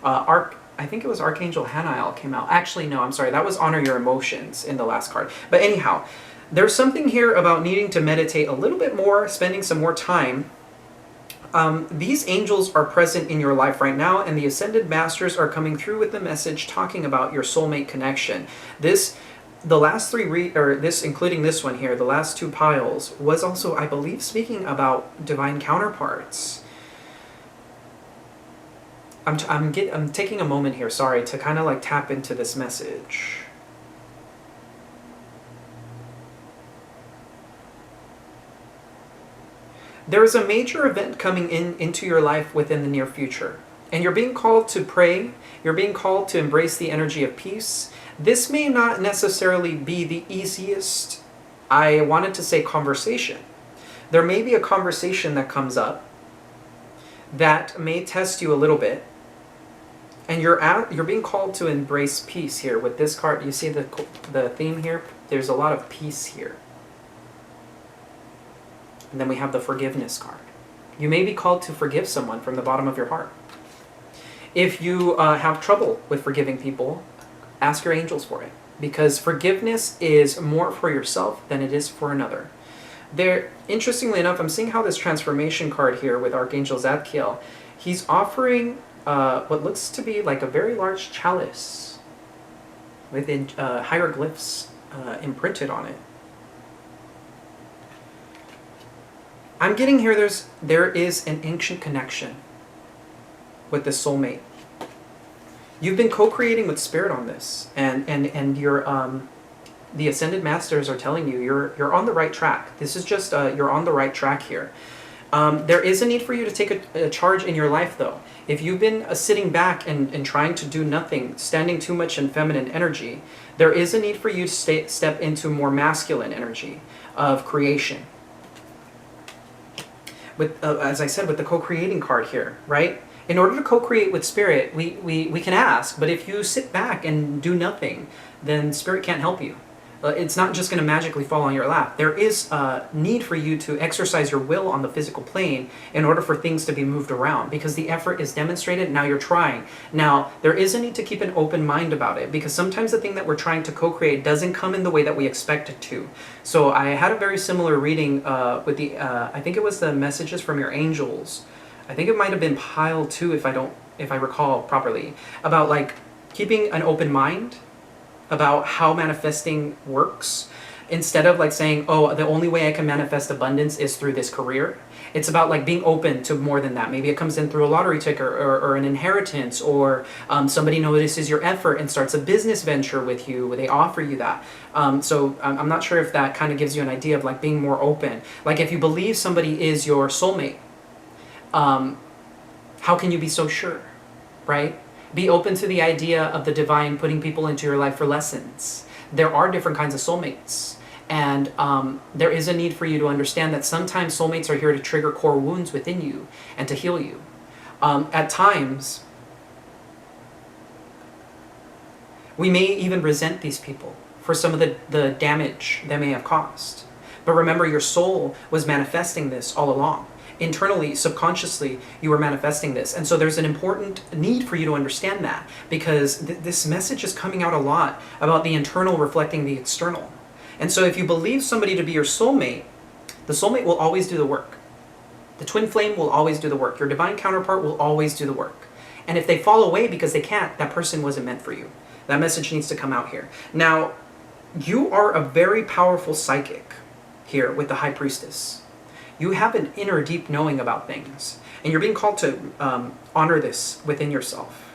I think it was Archangel Haniel came out. Actually, no, I'm sorry. That was Honor Your Emotions in the last card. But anyhow, there's something here about needing to meditate a little bit more, spending some more time. These angels are present in your life right now, and the Ascended Masters are coming through with the message talking about your soulmate connection. The last three, including this one here, the last two piles, was also, I believe, speaking about divine counterparts. I'm taking a moment here, sorry, to kind of like tap into this message. There is a major event coming into your life within the near future, and you're being called to pray. You're being called to embrace the energy of peace. This may not necessarily be the easiest, I wanted to say, conversation. There may be a conversation that comes up that may test you a little bit, and you're being called to embrace peace here with this card. You see the theme here? There's a lot of peace here. And then we have the forgiveness card. You may be called to forgive someone from the bottom of your heart. If you have trouble with forgiving people, ask your angels for it. Because forgiveness is more for yourself than it is for another. Interestingly enough, I'm seeing how this transformation card here with Archangel Zadkiel, he's offering what looks to be like a very large chalice with hieroglyphs imprinted on it. I'm getting here there is an ancient connection with the soulmate. You've been co-creating with spirit on this, and you're the Ascended Masters are telling you you're on the right track. This is just you're on the right track here. There is a need for you to take a charge in your life, though. If you've been sitting back and trying to do nothing, standing too much in feminine energy, there is a need for you to step into more masculine energy of creation. With, as I said, with the co-creating card here, right? In order to co-create with spirit, we can ask, but if you sit back and do nothing, then spirit can't help you. It's not just going to magically fall on your lap. There is a need for you to exercise your will on the physical plane in order for things to be moved around, because the effort is demonstrated. Now you're trying. Now, there is a need to keep an open mind about it, because sometimes the thing that we're trying to co-create doesn't come in the way that we expect it to. So I had a very similar reading with the, I think it was the messages from your angels. I think it might have been pile 2 if I recall properly, about like keeping an open mind about how manifesting works, instead of like saying, oh, the only way I can manifest abundance is through this career. It's about like being open to more than that. Maybe it comes in through a lottery ticket or an inheritance, or somebody notices your effort and starts a business venture with you where they offer you that. So I'm not sure if that kind of gives you an idea of like being more open. Like if you believe somebody is your soulmate, how can you be so sure, right? Be open to the idea of the divine putting people into your life for lessons. There are different kinds of soulmates. And there is a need for you to understand that sometimes soulmates are here to trigger core wounds within you and to heal you. At times, we may even resent these people for some of the damage they may have caused. But remember, your soul was manifesting this all along. Internally, subconsciously, you were manifesting this. And so there's an important need for you to understand that, because this message is coming out a lot about the internal reflecting the external. And so if you believe somebody to be your soulmate, the soulmate will always do the work. The twin flame will always do the work. Your divine counterpart will always do the work. And if they fall away because they can't, that person wasn't meant for you. That message needs to come out here. Now, you are a very powerful psychic here with the High Priestess. You have an inner deep knowing about things, and you're being called to honor this within yourself.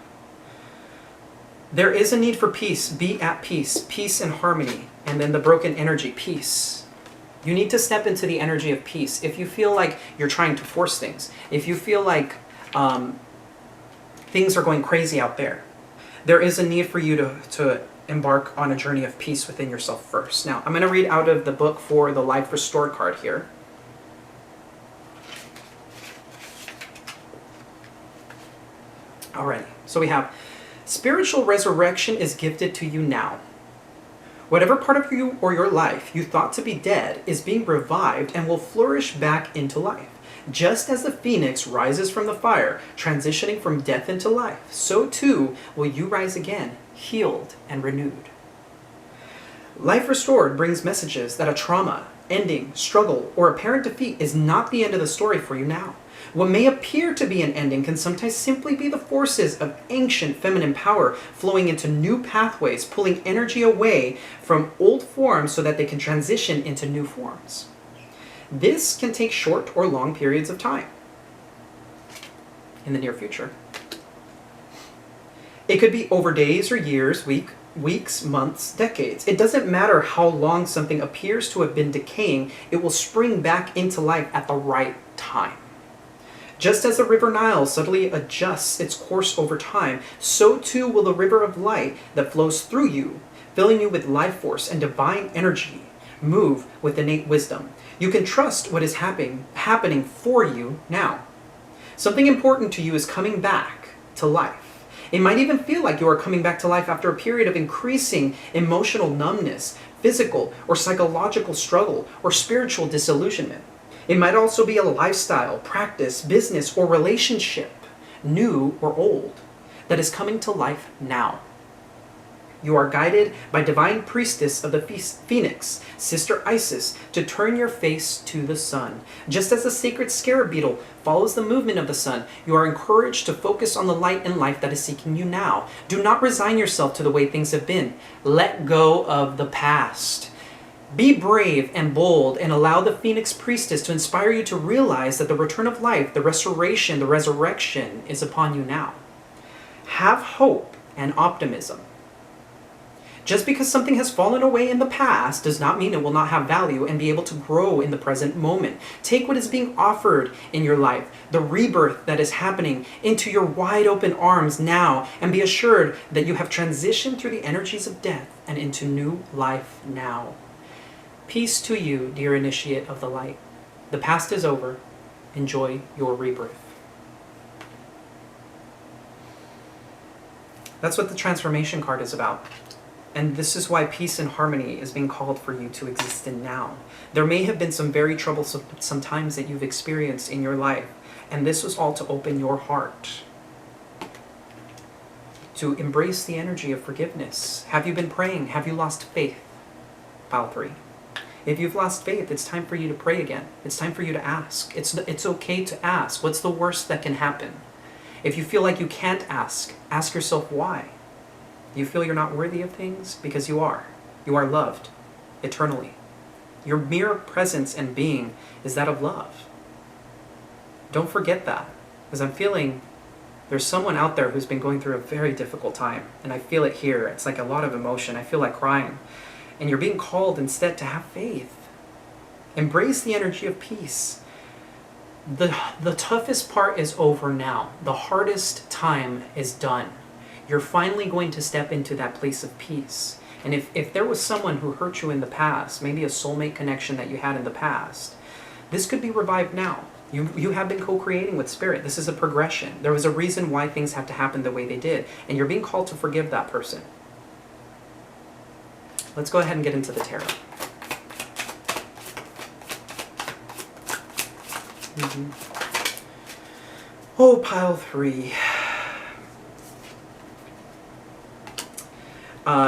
There is a need for peace. Be at peace. Peace and harmony. And then the broken energy, peace. You need to step into the energy of peace. If you feel like you're trying to force things, if you feel like things are going crazy out there, there is a need for you to embark on a journey of peace within yourself first. Now, I'm going to read out of the book for the Life Restored card here. Alrighty, so we have, spiritual resurrection is gifted to you now. Whatever part of you or your life you thought to be dead is being revived and will flourish back into life. Just as the phoenix rises from the fire, transitioning from death into life, so too will you rise again, healed and renewed. Life Restored brings messages that a trauma, ending, struggle, or apparent defeat is not the end of the story for you now. What may appear to be an ending can sometimes simply be the forces of ancient feminine power flowing into new pathways, pulling energy away from old forms so that they can transition into new forms. This can take short or long periods of time in the near future. It could be over days or years, weeks, months, decades. It doesn't matter how long something appears to have been decaying, it will spring back into life at the right time. Just as the river Nile subtly adjusts its course over time, so too will the river of light that flows through you, filling you with life force and divine energy, move with innate wisdom. You can trust what is happening for you now. Something important to you is coming back to life. It might even feel like you are coming back to life after a period of increasing emotional numbness, physical or psychological struggle, or spiritual disillusionment. It might also be a lifestyle, practice, business, or relationship, new or old, that is coming to life now. You are guided by divine priestess of the phoenix, Sister Isis, to turn your face to the sun. Just as the sacred scarab beetle follows the movement of the sun, you are encouraged to focus on the light and life that is seeking you now. Do not resign yourself to the way things have been. Let go of the past. Be brave and bold and allow the Phoenix Priestess to inspire you to realize that the return of life, the restoration, the resurrection is upon you now. Have hope and optimism. Just because something has fallen away in the past does not mean it will not have value and be able to grow in the present moment. Take what is being offered in your life, the rebirth that is happening, into your wide open arms now, and be assured that you have transitioned through the energies of death and into new life now. Peace to you, dear initiate of the light. The past is over. Enjoy your rebirth. That's what the transformation card is about. And this is why peace and harmony is being called for you to exist in now. There may have been some very troublesome times that you've experienced in your life, and this was all to open your heart, to embrace the energy of forgiveness. Have you been praying? Have you lost faith? Pile 3. If you've lost faith, it's time for you to pray again. It's time for you to ask. It's okay to ask. What's the worst that can happen? If you feel like you can't ask yourself why. You feel you're not worthy of things? Because you are. You are loved eternally. Your mere presence and being is that of love. Don't forget that, because I'm feeling there's someone out there who's been going through a very difficult time, and I feel it here. It's like a lot of emotion. I feel like crying. And you're being called instead to have faith. Embrace the energy of peace. The toughest part is over now. The hardest time is done. You're finally going to step into that place of peace. And if there was someone who hurt you in the past, maybe a soulmate connection that you had in the past, this could be revived now. You have been co-creating with Spirit. This is a progression. There was a reason why things have to happen the way they did. And you're being called to forgive that person. Let's go ahead and get into the tarot. Oh, pile 3.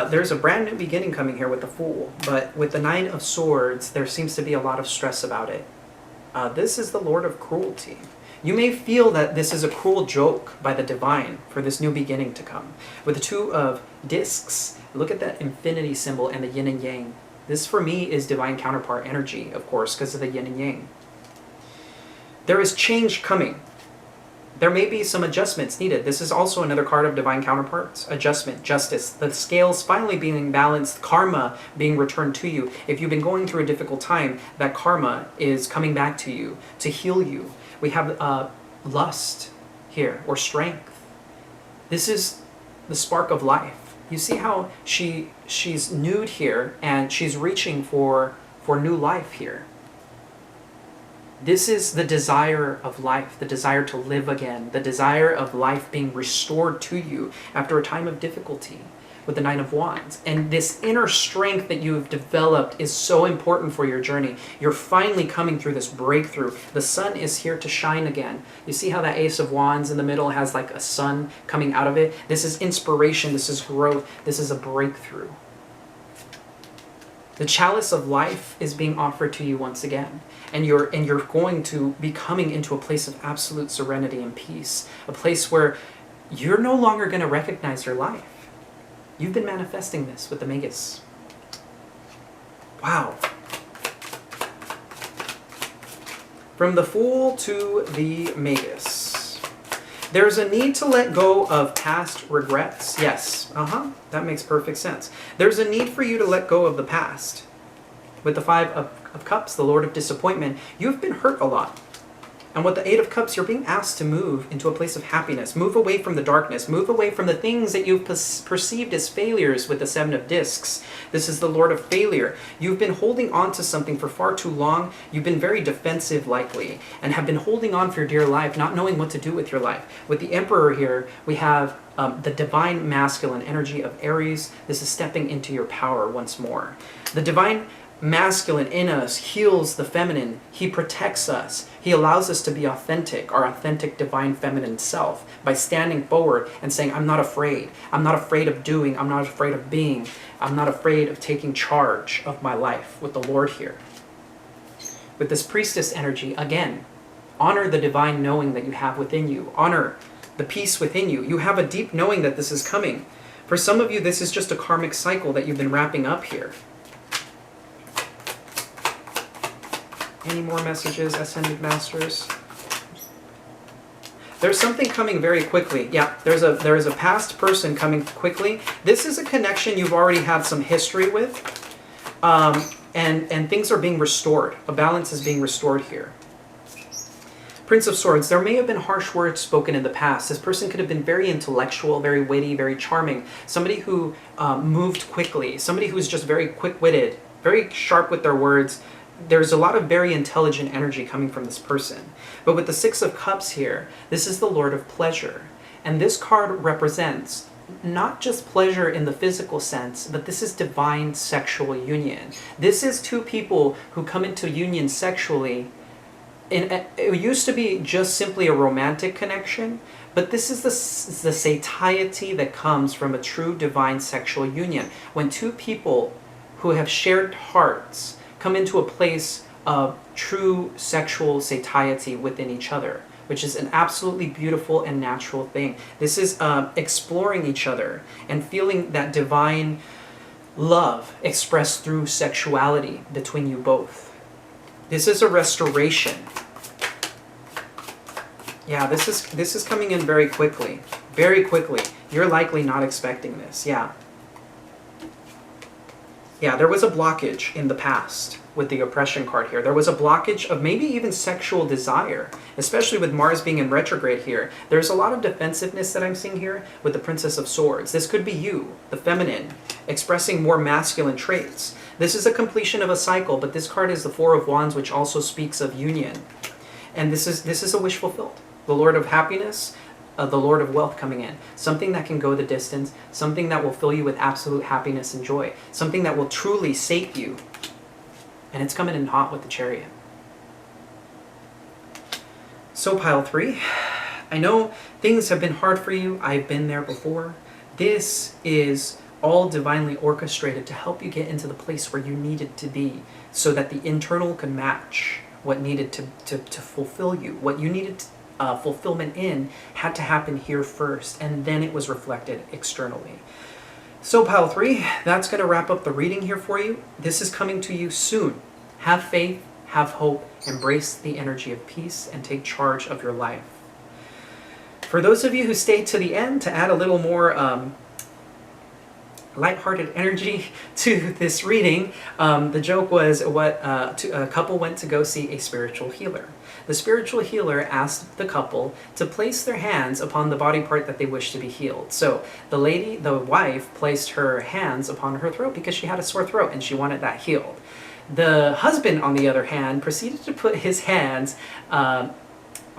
There's a brand new beginning coming here with the Fool, but with the Nine of Swords, there seems to be a lot of stress about it. This is the Lord of Cruelty. You may feel that this is a cruel joke by the divine for this new beginning to come. With the Two of Discs, look at that infinity symbol and the yin and yang. This for me is divine counterpart energy, of course, because of the yin and yang. There is change coming. There may be some adjustments needed. This is also another card of divine counterparts. Adjustment, justice, the scales finally being balanced, karma being returned to you. If you've been going through a difficult time, that karma is coming back to you to heal you. We have lust here, or strength. This is the spark of life. You see how she's nude here, and she's reaching for new life here. This is the desire of life, the desire to live again, the desire of life being restored to you after a time of difficulty with the Nine of Wands. And this inner strength that you have developed is so important for your journey. You're finally coming through this breakthrough. The sun is here to shine again. You see how that Ace of Wands in the middle has like a sun coming out of it? This is inspiration, this is growth, this is a breakthrough. The chalice of life is being offered to you once again. And you're going to be coming into a place of absolute serenity and peace. A place where you're no longer going to recognize your life. You've been manifesting this with the Magus. Wow. From the Fool to the Magus. There's a need to let go of past regrets. Yes. That makes perfect sense. There's a need for you to let go of the past. With the Five of Cups, the Lord of Disappointment, you've been hurt a lot. And with the Eight of Cups, you're being asked to move into a place of happiness. Move away from the darkness. Move away from the things that you've perceived as failures with the Seven of Discs. This is the Lord of Failure. You've been holding on to something for far too long. You've been very defensive, likely, and have been holding on for your dear life, not knowing what to do with your life. With the Emperor here, we have the divine masculine energy of Aries. This is stepping into your power once more. The divine masculine in us heals the feminine. He protects us. He allows us to be authentic, our authentic divine feminine self, by standing forward and saying, I'm not afraid. I'm not afraid of doing. I'm not afraid of being. I'm not afraid of taking charge of my life with the Lord here. With this priestess energy, again, honor the divine knowing that you have within you. Honor the peace within you. You have a deep knowing that this is coming. For some of you, this is just a karmic cycle that you've been wrapping up here. Any more messages, Ascended Masters? There's something coming very quickly. Yeah, there is a past person coming quickly. This is a connection you've already had some history with. And things are being restored. A balance is being restored here. Prince of Swords, there may have been harsh words spoken in the past. This person could have been very intellectual, very witty, very charming. Somebody who moved quickly. Somebody who's just very quick-witted, very sharp with their words. There's a lot of very intelligent energy coming from this person. But with the Six of Cups here, this is the Lord of Pleasure. And this card represents not just pleasure in the physical sense, but this is divine sexual union. This is two people who come into union sexually. It used to be just simply a romantic connection, but this is the satiety that comes from a true divine sexual union. When two people who have shared hearts come into a place of true sexual satiety within each other, which is an absolutely beautiful and natural thing. This is exploring each other and feeling that divine love expressed through sexuality between you both. This is a restoration. Yeah, this is coming in very quickly. Very quickly. You're likely not expecting this. Yeah. Yeah, there was a blockage in the past with the oppression card here. There was a blockage of maybe even sexual desire, especially with Mars being in retrograde here. There's a lot of defensiveness that I'm seeing here with the Princess of Swords. This could be you, the feminine, expressing more masculine traits. This is a completion of a cycle, but this card is the Four of Wands, which also speaks of union. And this is a wish fulfilled. The Lord of Happiness, the Lord of Wealth coming in. Something that can go the distance, something that will fill you with absolute happiness and joy, something that will truly sate you. And it's coming in hot with the Chariot. So pile 3, I know things have been hard for you. I've been there before. This is all divinely orchestrated to help you get into the place where you needed to be so that the internal can match what needed to fulfill you. What you needed fulfillment in had to happen here first, and then it was reflected externally. So pile 3, that's going to wrap up the reading here for you. This is coming to you soon. Have faith, have hope, embrace the energy of peace, and take charge of your life. For those of you who stayed to the end to add a little more lighthearted energy to this reading. The joke was a couple went to go see a spiritual healer. The spiritual healer asked the couple to place their hands upon the body part that they wished to be healed. So the wife, placed her hands upon her throat because she had a sore throat and she wanted that healed. The husband, on the other hand, proceeded to put his hands on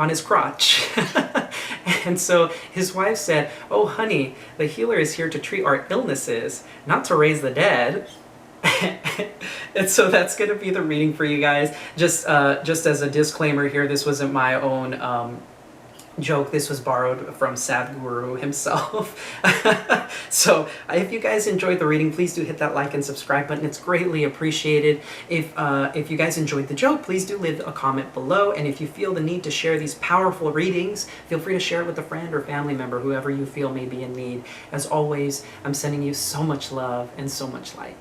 his crotch. And so his wife said, "Oh, honey, the healer is here to treat our illnesses, not to raise the dead." And so that's going to be the reading for you guys. Just as a disclaimer here, this wasn't my own joke. This was borrowed from Sadhguru himself. So if you guys enjoyed the reading, please do hit that like and subscribe button. It's greatly appreciated. If you guys enjoyed the joke, please do leave a comment below. And if you feel the need to share these powerful readings, feel free to share it with a friend or family member, whoever you feel may be in need. As always, I'm sending you so much love and so much light.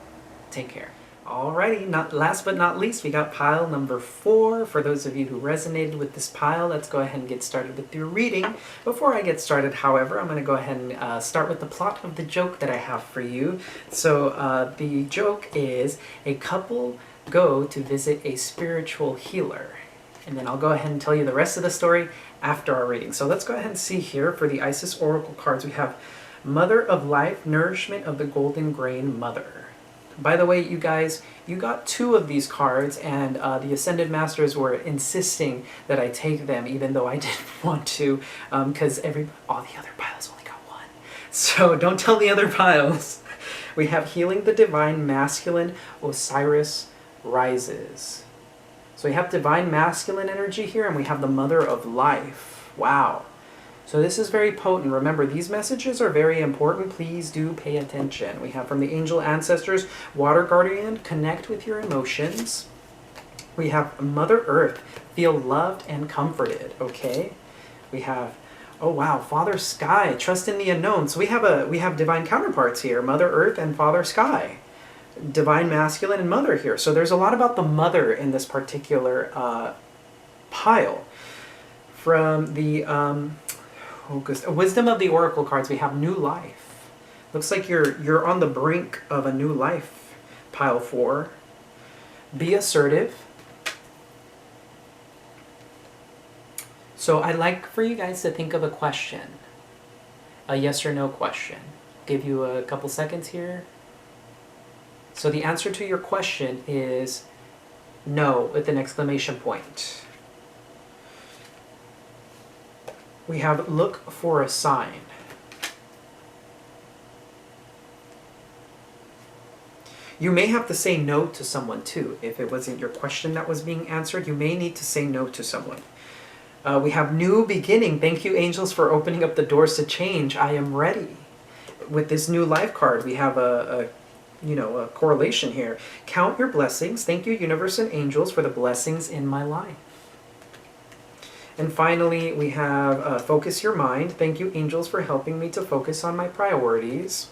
Take care. Alrighty, last but not least, we got pile number 4. For those of you who resonated with this pile, let's go ahead and get started with your reading. Before I get started, however, I'm going to go ahead and start with the plot of the joke that I have for you. So the joke is a couple go to visit a spiritual healer. And then I'll go ahead and tell you the rest of the story after our reading. So let's go ahead and see here for the Isis Oracle cards. We have Mother of Life, Nourishment of the Golden Grain Mother. By the way, you guys, you got 2 of these cards, and the Ascended Masters were insisting that I take them, even though I didn't want to, because all the other piles only got 1. So don't tell the other piles. We have Healing the Divine Masculine, Osiris Rises. So we have Divine Masculine energy here, and we have the Mother of Life. Wow. So this is very potent. Remember, these messages are very important. Please do pay attention. We have from the Angel Ancestors, Water Guardian, connect with your emotions. We have Mother Earth, feel loved and comforted, okay? We have, oh wow, Father Sky, trust in the unknown. So we have divine counterparts here, Mother Earth and Father Sky. Divine Masculine and Mother here. So there's a lot about the Mother in this particular pile. From the Wisdom of the Oracle cards, we have New Life. Looks like you're on the brink of a new life, pile 4. Be assertive. So I'd like for you guys to think of a question, a yes or no question. Give you a couple seconds here. So the answer to your question is no with an exclamation point. We have look for a sign. You may have to say no to someone too. If it wasn't your question that was being answered, you may need to say no to someone. We have new beginning. Thank you, angels, for opening up the doors to change. I am ready. With this new life card, we have a correlation here. Count your blessings. Thank you, universe and angels, for the blessings in my life. And finally, we have focus your mind. Thank you, angels, for helping me to focus on my priorities.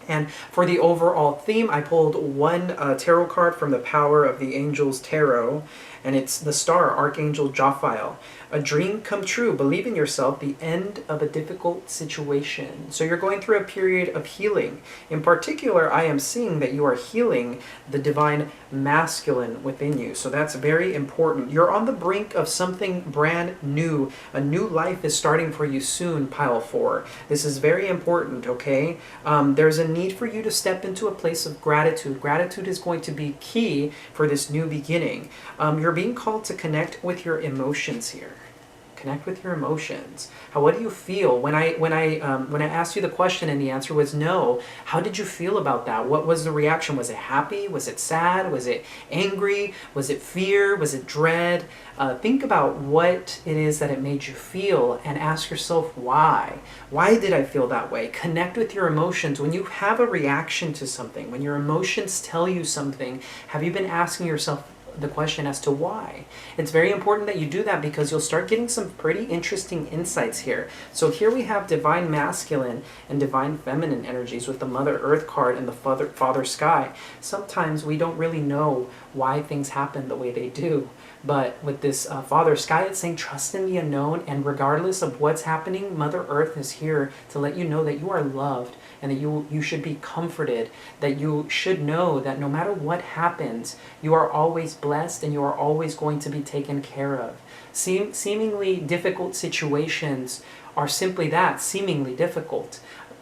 And for the overall theme, I pulled one tarot card from the Power of the Angels Tarot, and it's the Star, Archangel Jophiel. A dream come true, believe in yourself, the end of a difficult situation. So you're going through a period of healing. In particular, I am seeing that you are healing the divine masculine within you. So that's very important. You're on the brink of something brand new. A new life is starting for you soon, pile 4. This is very important, okay? There's a need for you to step into a place of gratitude. Gratitude is going to be key for this new beginning. You're being called to connect with your emotions here. Connect with your emotions. What do you feel? When I asked you the question and the answer was no, how did you feel about that? What was the reaction? Was it happy? Was it sad? Was it angry? Was it fear? Was it dread? Think about what it is that it made you feel and ask yourself why. Why did I feel that way? Connect with your emotions. When you have a reaction to something, when your emotions tell you something, have you been asking yourself the question as to why? It's very important that you do that because you'll start getting some pretty interesting insights here. So here we have divine masculine and divine feminine energies with the Mother Earth card and the Father Sky. Sometimes we don't really know why things happen the way they do. But with this Father Sky, it's saying, trust in the unknown, and regardless of what's happening, Mother Earth is here to let you know that you are loved, and that you should be comforted, that you should know that no matter what happens, you are always blessed and you are always going to be taken care of. Seemingly difficult situations are simply that, seemingly difficult.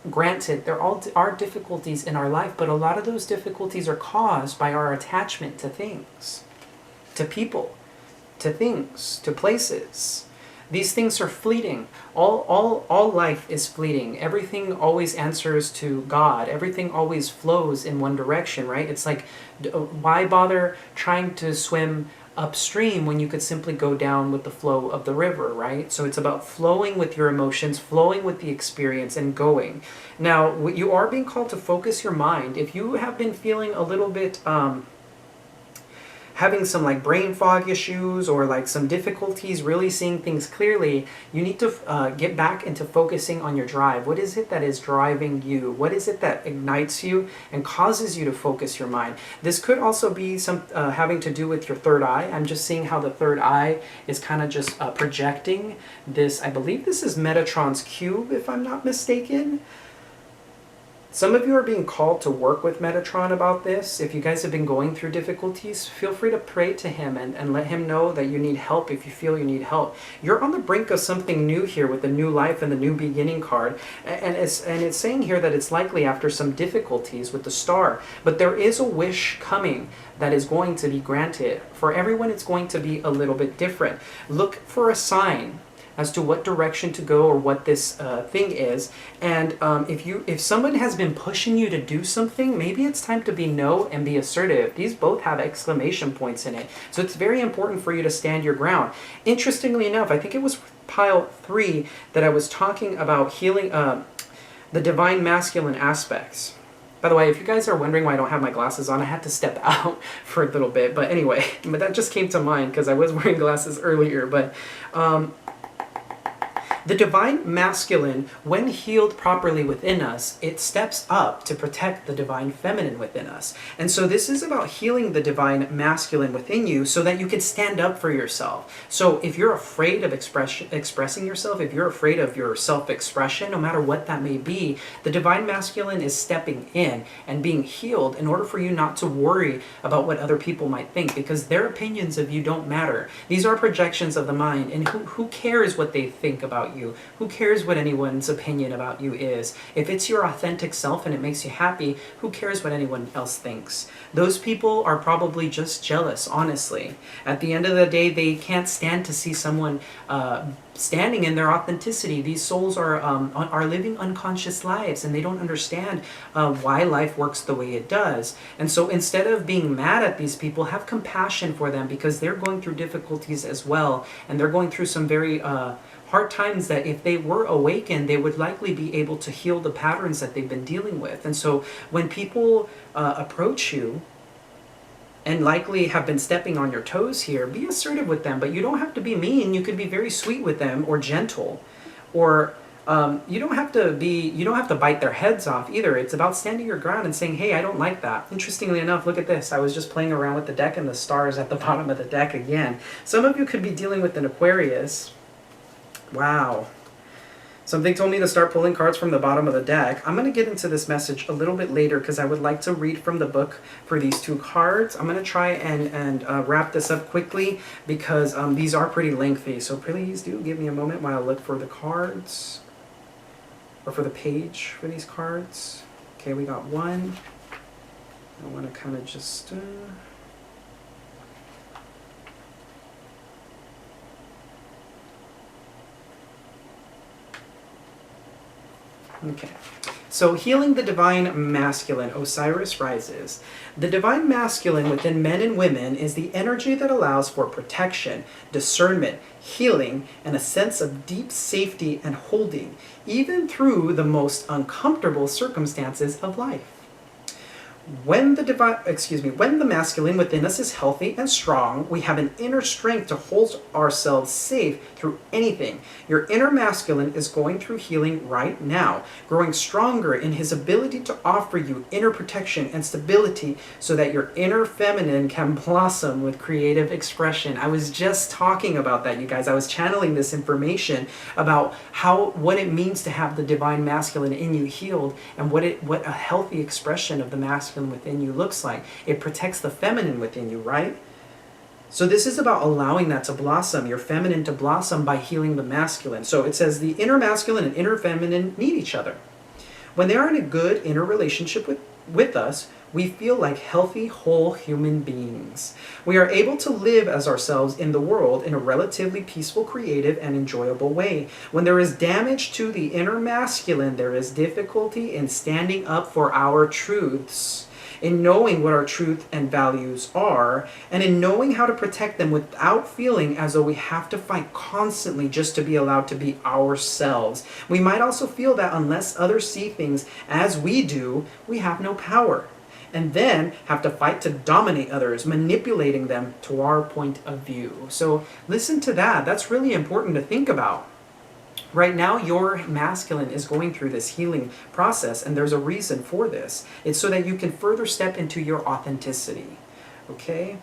Granted, there are difficulties in our life, but a lot of those difficulties are caused by our attachment to things, to people, to things, to places. These things are fleeting. All life is fleeting. Everything always answers to God. Everything always flows in one direction, right? It's like, why bother trying to swim upstream when you could simply go down with the flow of the river, right? So it's about flowing with your emotions, flowing with the experience, and going. Now, you are being called to focus your mind. If you have been feeling a little bit having some like brain fog issues, or like some difficulties really seeing things clearly, you need to get back into focusing on your drive. What is it that is driving you? What is it that ignites you and causes you to focus your mind? This could also be some having to do with your third eye. I'm just seeing how the third eye is kind of just projecting this. I believe this is Metatron's cube, if I'm not mistaken. Some of you are being called to work with Metatron about this. If you guys have been going through difficulties, feel free to pray to him and let him know that you need help if you feel you need help. You're on the brink of something new here with the new life and the new beginning card. And it's saying here that it's likely after some difficulties with the star. But there is a wish coming that is going to be granted. For everyone, it's going to be a little bit different. Look for a sign as to what direction to go or what this thing is. And if someone has been pushing you to do something, maybe it's time to be no and be assertive. These both have exclamation points in it. So it's very important for you to stand your ground. Interestingly enough, I think it was pile 3 that I was talking about healing the divine masculine aspects. By the way, if you guys are wondering why I don't have my glasses on, I had to step out for a little bit. But anyway, but that just came to mind because I was wearing glasses earlier. But the divine masculine, when healed properly within us, it steps up to protect the divine feminine within us. And so this is about healing the divine masculine within you so that you can stand up for yourself. So if you're afraid of expressing yourself, if you're afraid of your self-expression, no matter what that may be, the divine masculine is stepping in and being healed in order for you not to worry about what other people might think, because their opinions of you don't matter. These are projections of the mind, and who cares what they think about you? Who cares what anyone's opinion about you is? If it's your authentic self and it makes you happy, who cares what anyone else thinks? Those people are probably just jealous, honestly. At the end of the day, they can't stand to see someone standing in their authenticity. These souls are living unconscious lives, and they don't understand why life works the way it does. And so instead of being mad at these people, have compassion for them, because they're going through difficulties as well, and they're going through some very hard times that if they were awakened, they would likely be able to heal the patterns that they've been dealing with. And so when people approach you and likely have been stepping on your toes here, be assertive with them, but you don't have to be mean. You could be very sweet with them, or gentle, or you don't have to bite their heads off either. It's about standing your ground and saying, hey, I don't like that. Interestingly enough, look at this. I was just playing around with the deck and the stars at the bottom of the deck again. Some of you could be dealing with an Aquarius. Wow. Something told me to start pulling cards from the bottom of the deck. I'm going to get into this message a little bit later because I would like to read from the book for these 2 cards. I'm going to try and wrap this up quickly because these are pretty lengthy. So please do give me a moment while I look for the cards, or for the page for these cards. Okay, we got one. I want to kind of just... Okay, so healing the divine masculine, Osiris rises. The divine masculine within men and women is the energy that allows for protection, discernment, healing, and a sense of deep safety and holding, even through the most uncomfortable circumstances of life. When the masculine within us is healthy and strong, we have an inner strength to hold ourselves safe through anything. Your inner masculine is going through healing right now, growing stronger in his ability to offer you inner protection and stability so that your inner feminine can blossom with creative expression. I was just talking about that, you guys. I was channeling this information about what it means to have the divine masculine in you healed, and what a healthy expression of the masculine within you looks like. It protects the feminine within you, right? So this is about allowing that to blossom, your feminine to blossom by healing the masculine. So it says the inner masculine and inner feminine need each other. When they are in a good inner relationship with us, we feel like healthy, whole human beings. We are able to live as ourselves in the world in a relatively peaceful, creative, and enjoyable way. When there is damage to the inner masculine, there is difficulty in standing up for our truths, in knowing what our truth and values are, and in knowing how to protect them without feeling as though we have to fight constantly just to be allowed to be ourselves. We might also feel that unless others see things as we do, we have no power, and then have to fight to dominate others, manipulating them to our point of view. So listen to that. That's really important to think about. Right now, your masculine is going through this healing process, and there's a reason for this. It's so that you can further step into your authenticity. Okay?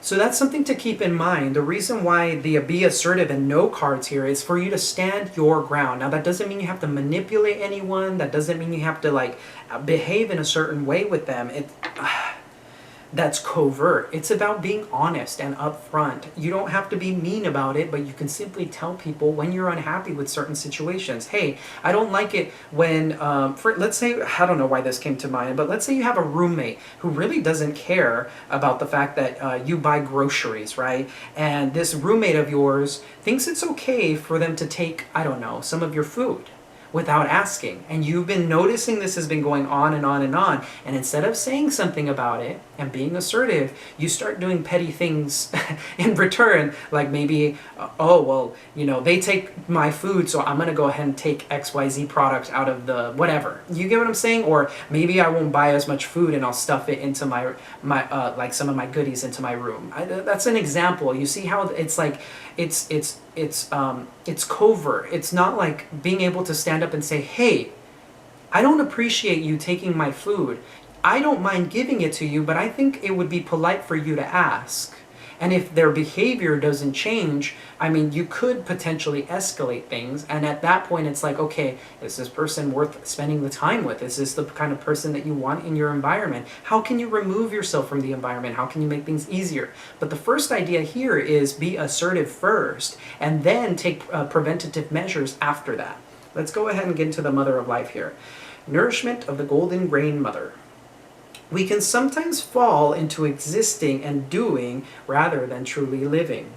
So that's something to keep in mind. The reason why the be assertive and no cards here is for you to stand your ground. Now, that doesn't mean you have to manipulate anyone. That doesn't mean you have to behave in a certain way with them. That's covert. It's about being honest and upfront. You don't have to be mean about it, but you can simply tell people when you're unhappy with certain situations. Hey, I don't like it when, let's say, I don't know why this came to mind, but let's say you have a roommate who really doesn't care about the fact that you buy groceries, right? And this roommate of yours thinks it's okay for them to take, I don't know, some of your food without asking. And you've been noticing this has been going on and on and on. And instead of saying something about it and being assertive, you start doing petty things in return. Like maybe, they take my food, so I'm going to go ahead and take XYZ product out of the whatever. You get what I'm saying? Or maybe I won't buy as much food and I'll stuff it into my some of my goodies into my room. That's an example. You see how it's like, it's covert. It's not like being able to stand up and say, hey, I don't appreciate you taking my food. I don't mind giving it to you, but I think it would be polite for you to ask. And if their behavior doesn't change, you could potentially escalate things. And at that point, it's like, okay, is this person worth spending the time with? Is this the kind of person that you want in your environment? How can you remove yourself from the environment? How can you make things easier? But the first idea here is be assertive first, and then take preventative measures after that. Let's go ahead and get into the mother of life here. Nourishment of the golden grain mother. We can sometimes fall into existing and doing rather than truly living.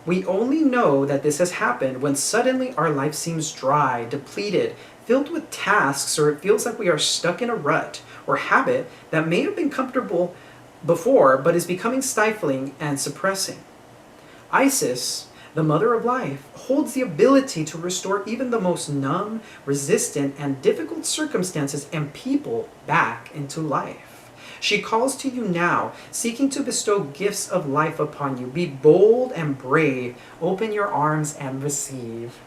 We only know that this has happened when suddenly our life seems dry, depleted, filled with tasks, or it feels like we are stuck in a rut or habit that may have been comfortable before but is becoming stifling and suppressing. Isis, the mother of life, holds the ability to restore even the most numb, resistant, and difficult circumstances and people back into life. She calls to you now, seeking to bestow gifts of life upon you. Be bold and brave. Open your arms and receive.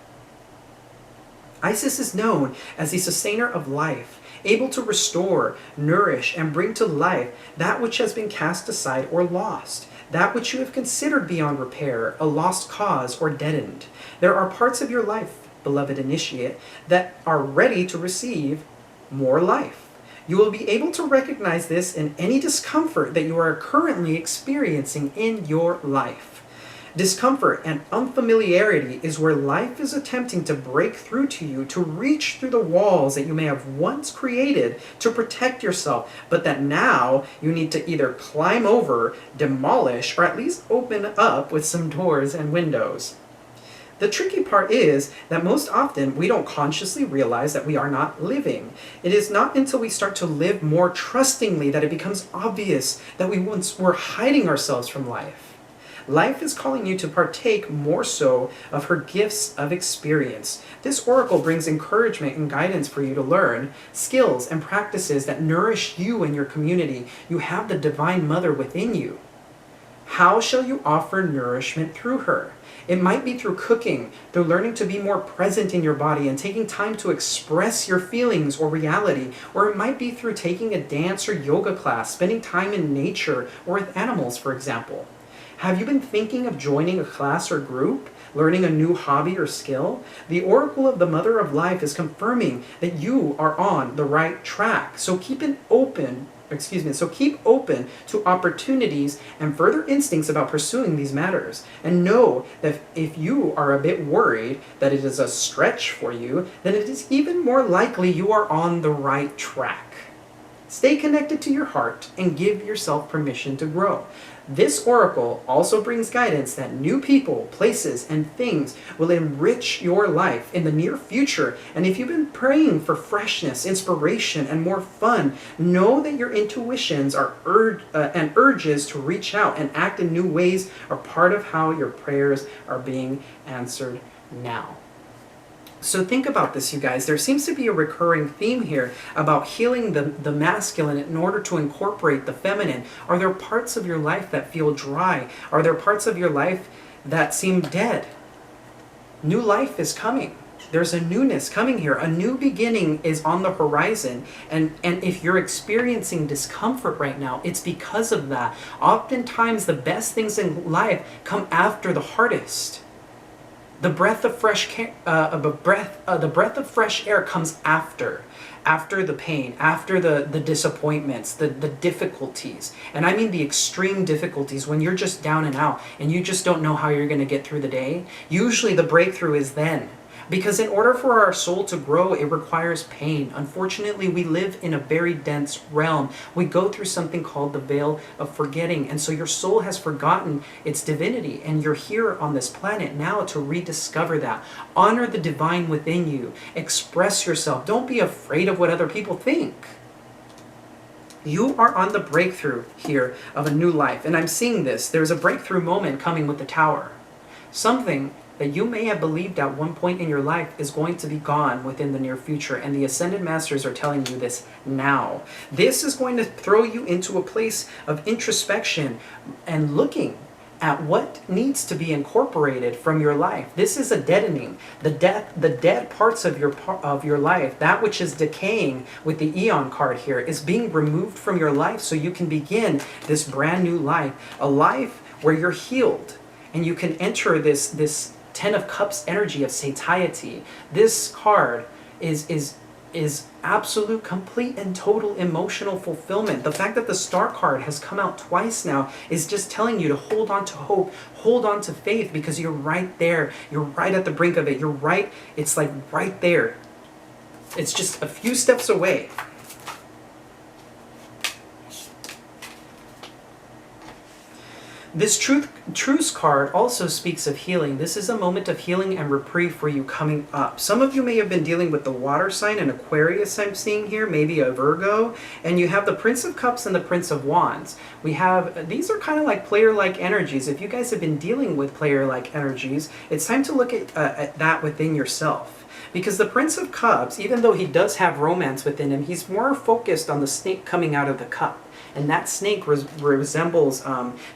Isis is known as the sustainer of life, able to restore, nourish, and bring to life that which has been cast aside or lost, that which you have considered beyond repair, a lost cause, or deadened. There are parts of your life, beloved initiate, that are ready to receive more life. You will be able to recognize this in any discomfort that you are currently experiencing in your life. Discomfort and unfamiliarity is where life is attempting to break through to you, to reach through the walls that you may have once created to protect yourself, but that now you need to either climb over, demolish, or at least open up with some doors and windows. The tricky part is that most often we don't consciously realize that we are not living. It is not until we start to live more trustingly that it becomes obvious that we once were hiding ourselves from life. Life is calling you to partake more so of her gifts of experience. This oracle brings encouragement and guidance for you to learn skills and practices that nourish you and your community. You have the Divine Mother within you. How shall you offer nourishment through her? It might be through cooking, through learning to be more present in your body and taking time to express your feelings or reality, or it might be through taking a dance or yoga class, spending time in nature or with animals, for example. Have you been thinking of joining a class or group, learning a new hobby or skill? The Oracle of the Mother of Life is confirming that you are on the right track. So keep open to opportunities and further instincts about pursuing these matters. And know that if you are a bit worried that it is a stretch for you, then it is even more likely you are on the right track. Stay connected to your heart and give yourself permission to grow. This oracle also brings guidance that new people, places, and things will enrich your life in the near future. And if you've been praying for freshness, inspiration, and more fun, know that your intuitions are and urges to reach out and act in new ways are part of how your prayers are being answered now. So think about this, you guys. There seems to be a recurring theme here about healing the masculine in order to incorporate the feminine. Are there parts of your life that feel dry? Are there parts of your life that seem dead? New life is coming. There's a newness coming here. A new beginning is on the horizon. And if you're experiencing discomfort right now, it's because of that. Oftentimes, the best things in life come after the hardest. The breath of fresh air comes after the pain, after the disappointments, the difficulties. And I mean the extreme difficulties when you're just down and out and you just don't know how you're going to get through the day. Usually the breakthrough is then. Because in order for our soul to grow, it requires pain. Unfortunately, we live in a very dense realm. We go through something called the veil of forgetting. And so your soul has forgotten its divinity. And you're here on this planet now to rediscover that. Honor the divine within you. Express yourself. Don't be afraid of what other people think. You are on the breakthrough here of a new life. And I'm seeing this. There's a breakthrough moment coming with the tower. Something that you may have believed at one point in your life is going to be gone within the near future. And the Ascended Masters are telling you this now. This is going to throw you into a place of introspection and looking at what needs to be incorporated from your life. This is a deadening. The dead parts of your life, that which is decaying with the Eon card here, is being removed from your life so you can begin this brand new life. A life where you're healed and you can enter this Ten of Cups energy of satiety. This card is absolute, complete, and total emotional fulfillment. The fact that the Star card has come out twice now is just telling you to hold on to hope, hold on to faith, because you're right there. You're right at the brink of it. You're right. It's like right there. It's just a few steps away. This Truce card also speaks of healing. This is a moment of healing and reprieve for you coming up. Some of you may have been dealing with the water sign, an Aquarius I'm seeing here, maybe a Virgo, and you have the Prince of Cups and the Prince of Wands. These are kind of like player-like energies. If you guys have been dealing with player-like energies, it's time to look at that within yourself. Because the Prince of Cups, even though he does have romance within him, he's more focused on the snake coming out of the cup. And that snake resembles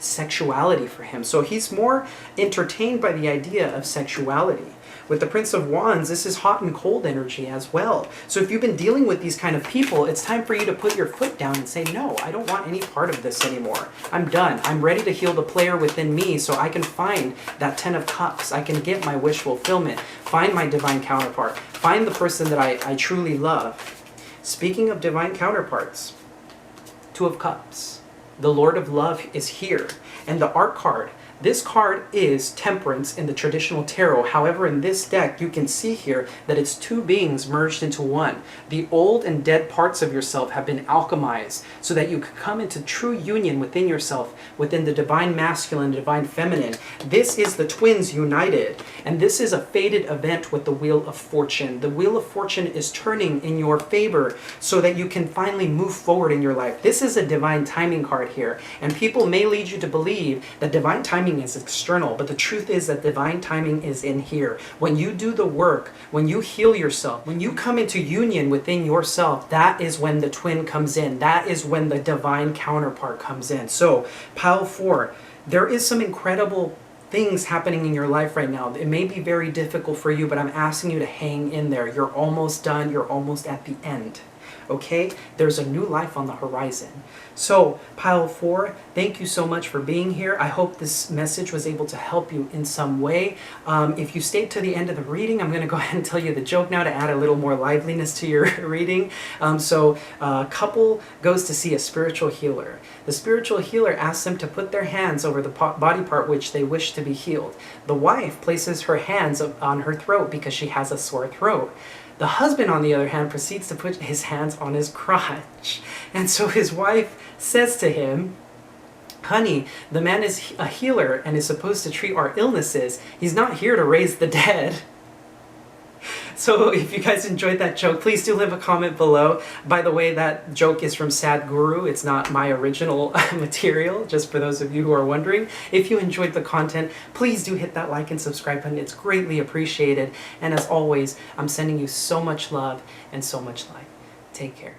sexuality for him. So he's more entertained by the idea of sexuality. With the Prince of Wands, this is hot and cold energy as well. So if you've been dealing with these kind of people, it's time for you to put your foot down and say, no, I don't want any part of this anymore. I'm done. I'm ready to heal the player within me so I can find that Ten of Cups. I can get my wish fulfillment, find my divine counterpart, find the person that I truly love. Speaking of divine counterparts, Two of Cups. The Lord of Love is here. And the Art card. This card is Temperance in the traditional tarot. However, in this deck, you can see here that it's two beings merged into one. The old and dead parts of yourself have been alchemized so that you can come into true union within yourself, within the divine masculine, divine feminine. This is the twins united. And this is a fated event with the Wheel of Fortune. The Wheel of Fortune is turning in your favor so that you can finally move forward in your life. This is a divine timing card. counterpart here. And people may lead you to believe that divine timing is external, but the truth is that divine timing is in here. When you do the work, when you heal yourself, when you come into union within yourself, that is when the twin comes in. That is when the divine counterpart comes in. So, pile 4, there is some incredible things happening in your life right now. It may be very difficult for you, but I'm asking you to hang in there. You're almost done. You're almost at the end. Okay? There's a new life on the horizon. So, pile 4, thank you so much for being here. I hope this message was able to help you in some way. If you stayed to the end of the reading, I'm going to go ahead and tell you the joke now to add a little more liveliness to your reading. So, a couple goes to see a spiritual healer. The spiritual healer asks them to put their hands over the body part which they wish to be healed. The wife places her hands on her throat because she has a sore throat. The husband, on the other hand, proceeds to put his hands on his crotch. And so his wife says to him, "Honey, the man is a healer and is supposed to treat our illnesses. He's not here to raise the dead." So if you guys enjoyed that joke, please do leave a comment below. By the way, that joke is from Sadhguru. It's not my original material, just for those of you who are wondering. If you enjoyed the content, please do hit that like and subscribe button. It's greatly appreciated. And as always, I'm sending you so much love and so much light. Take care.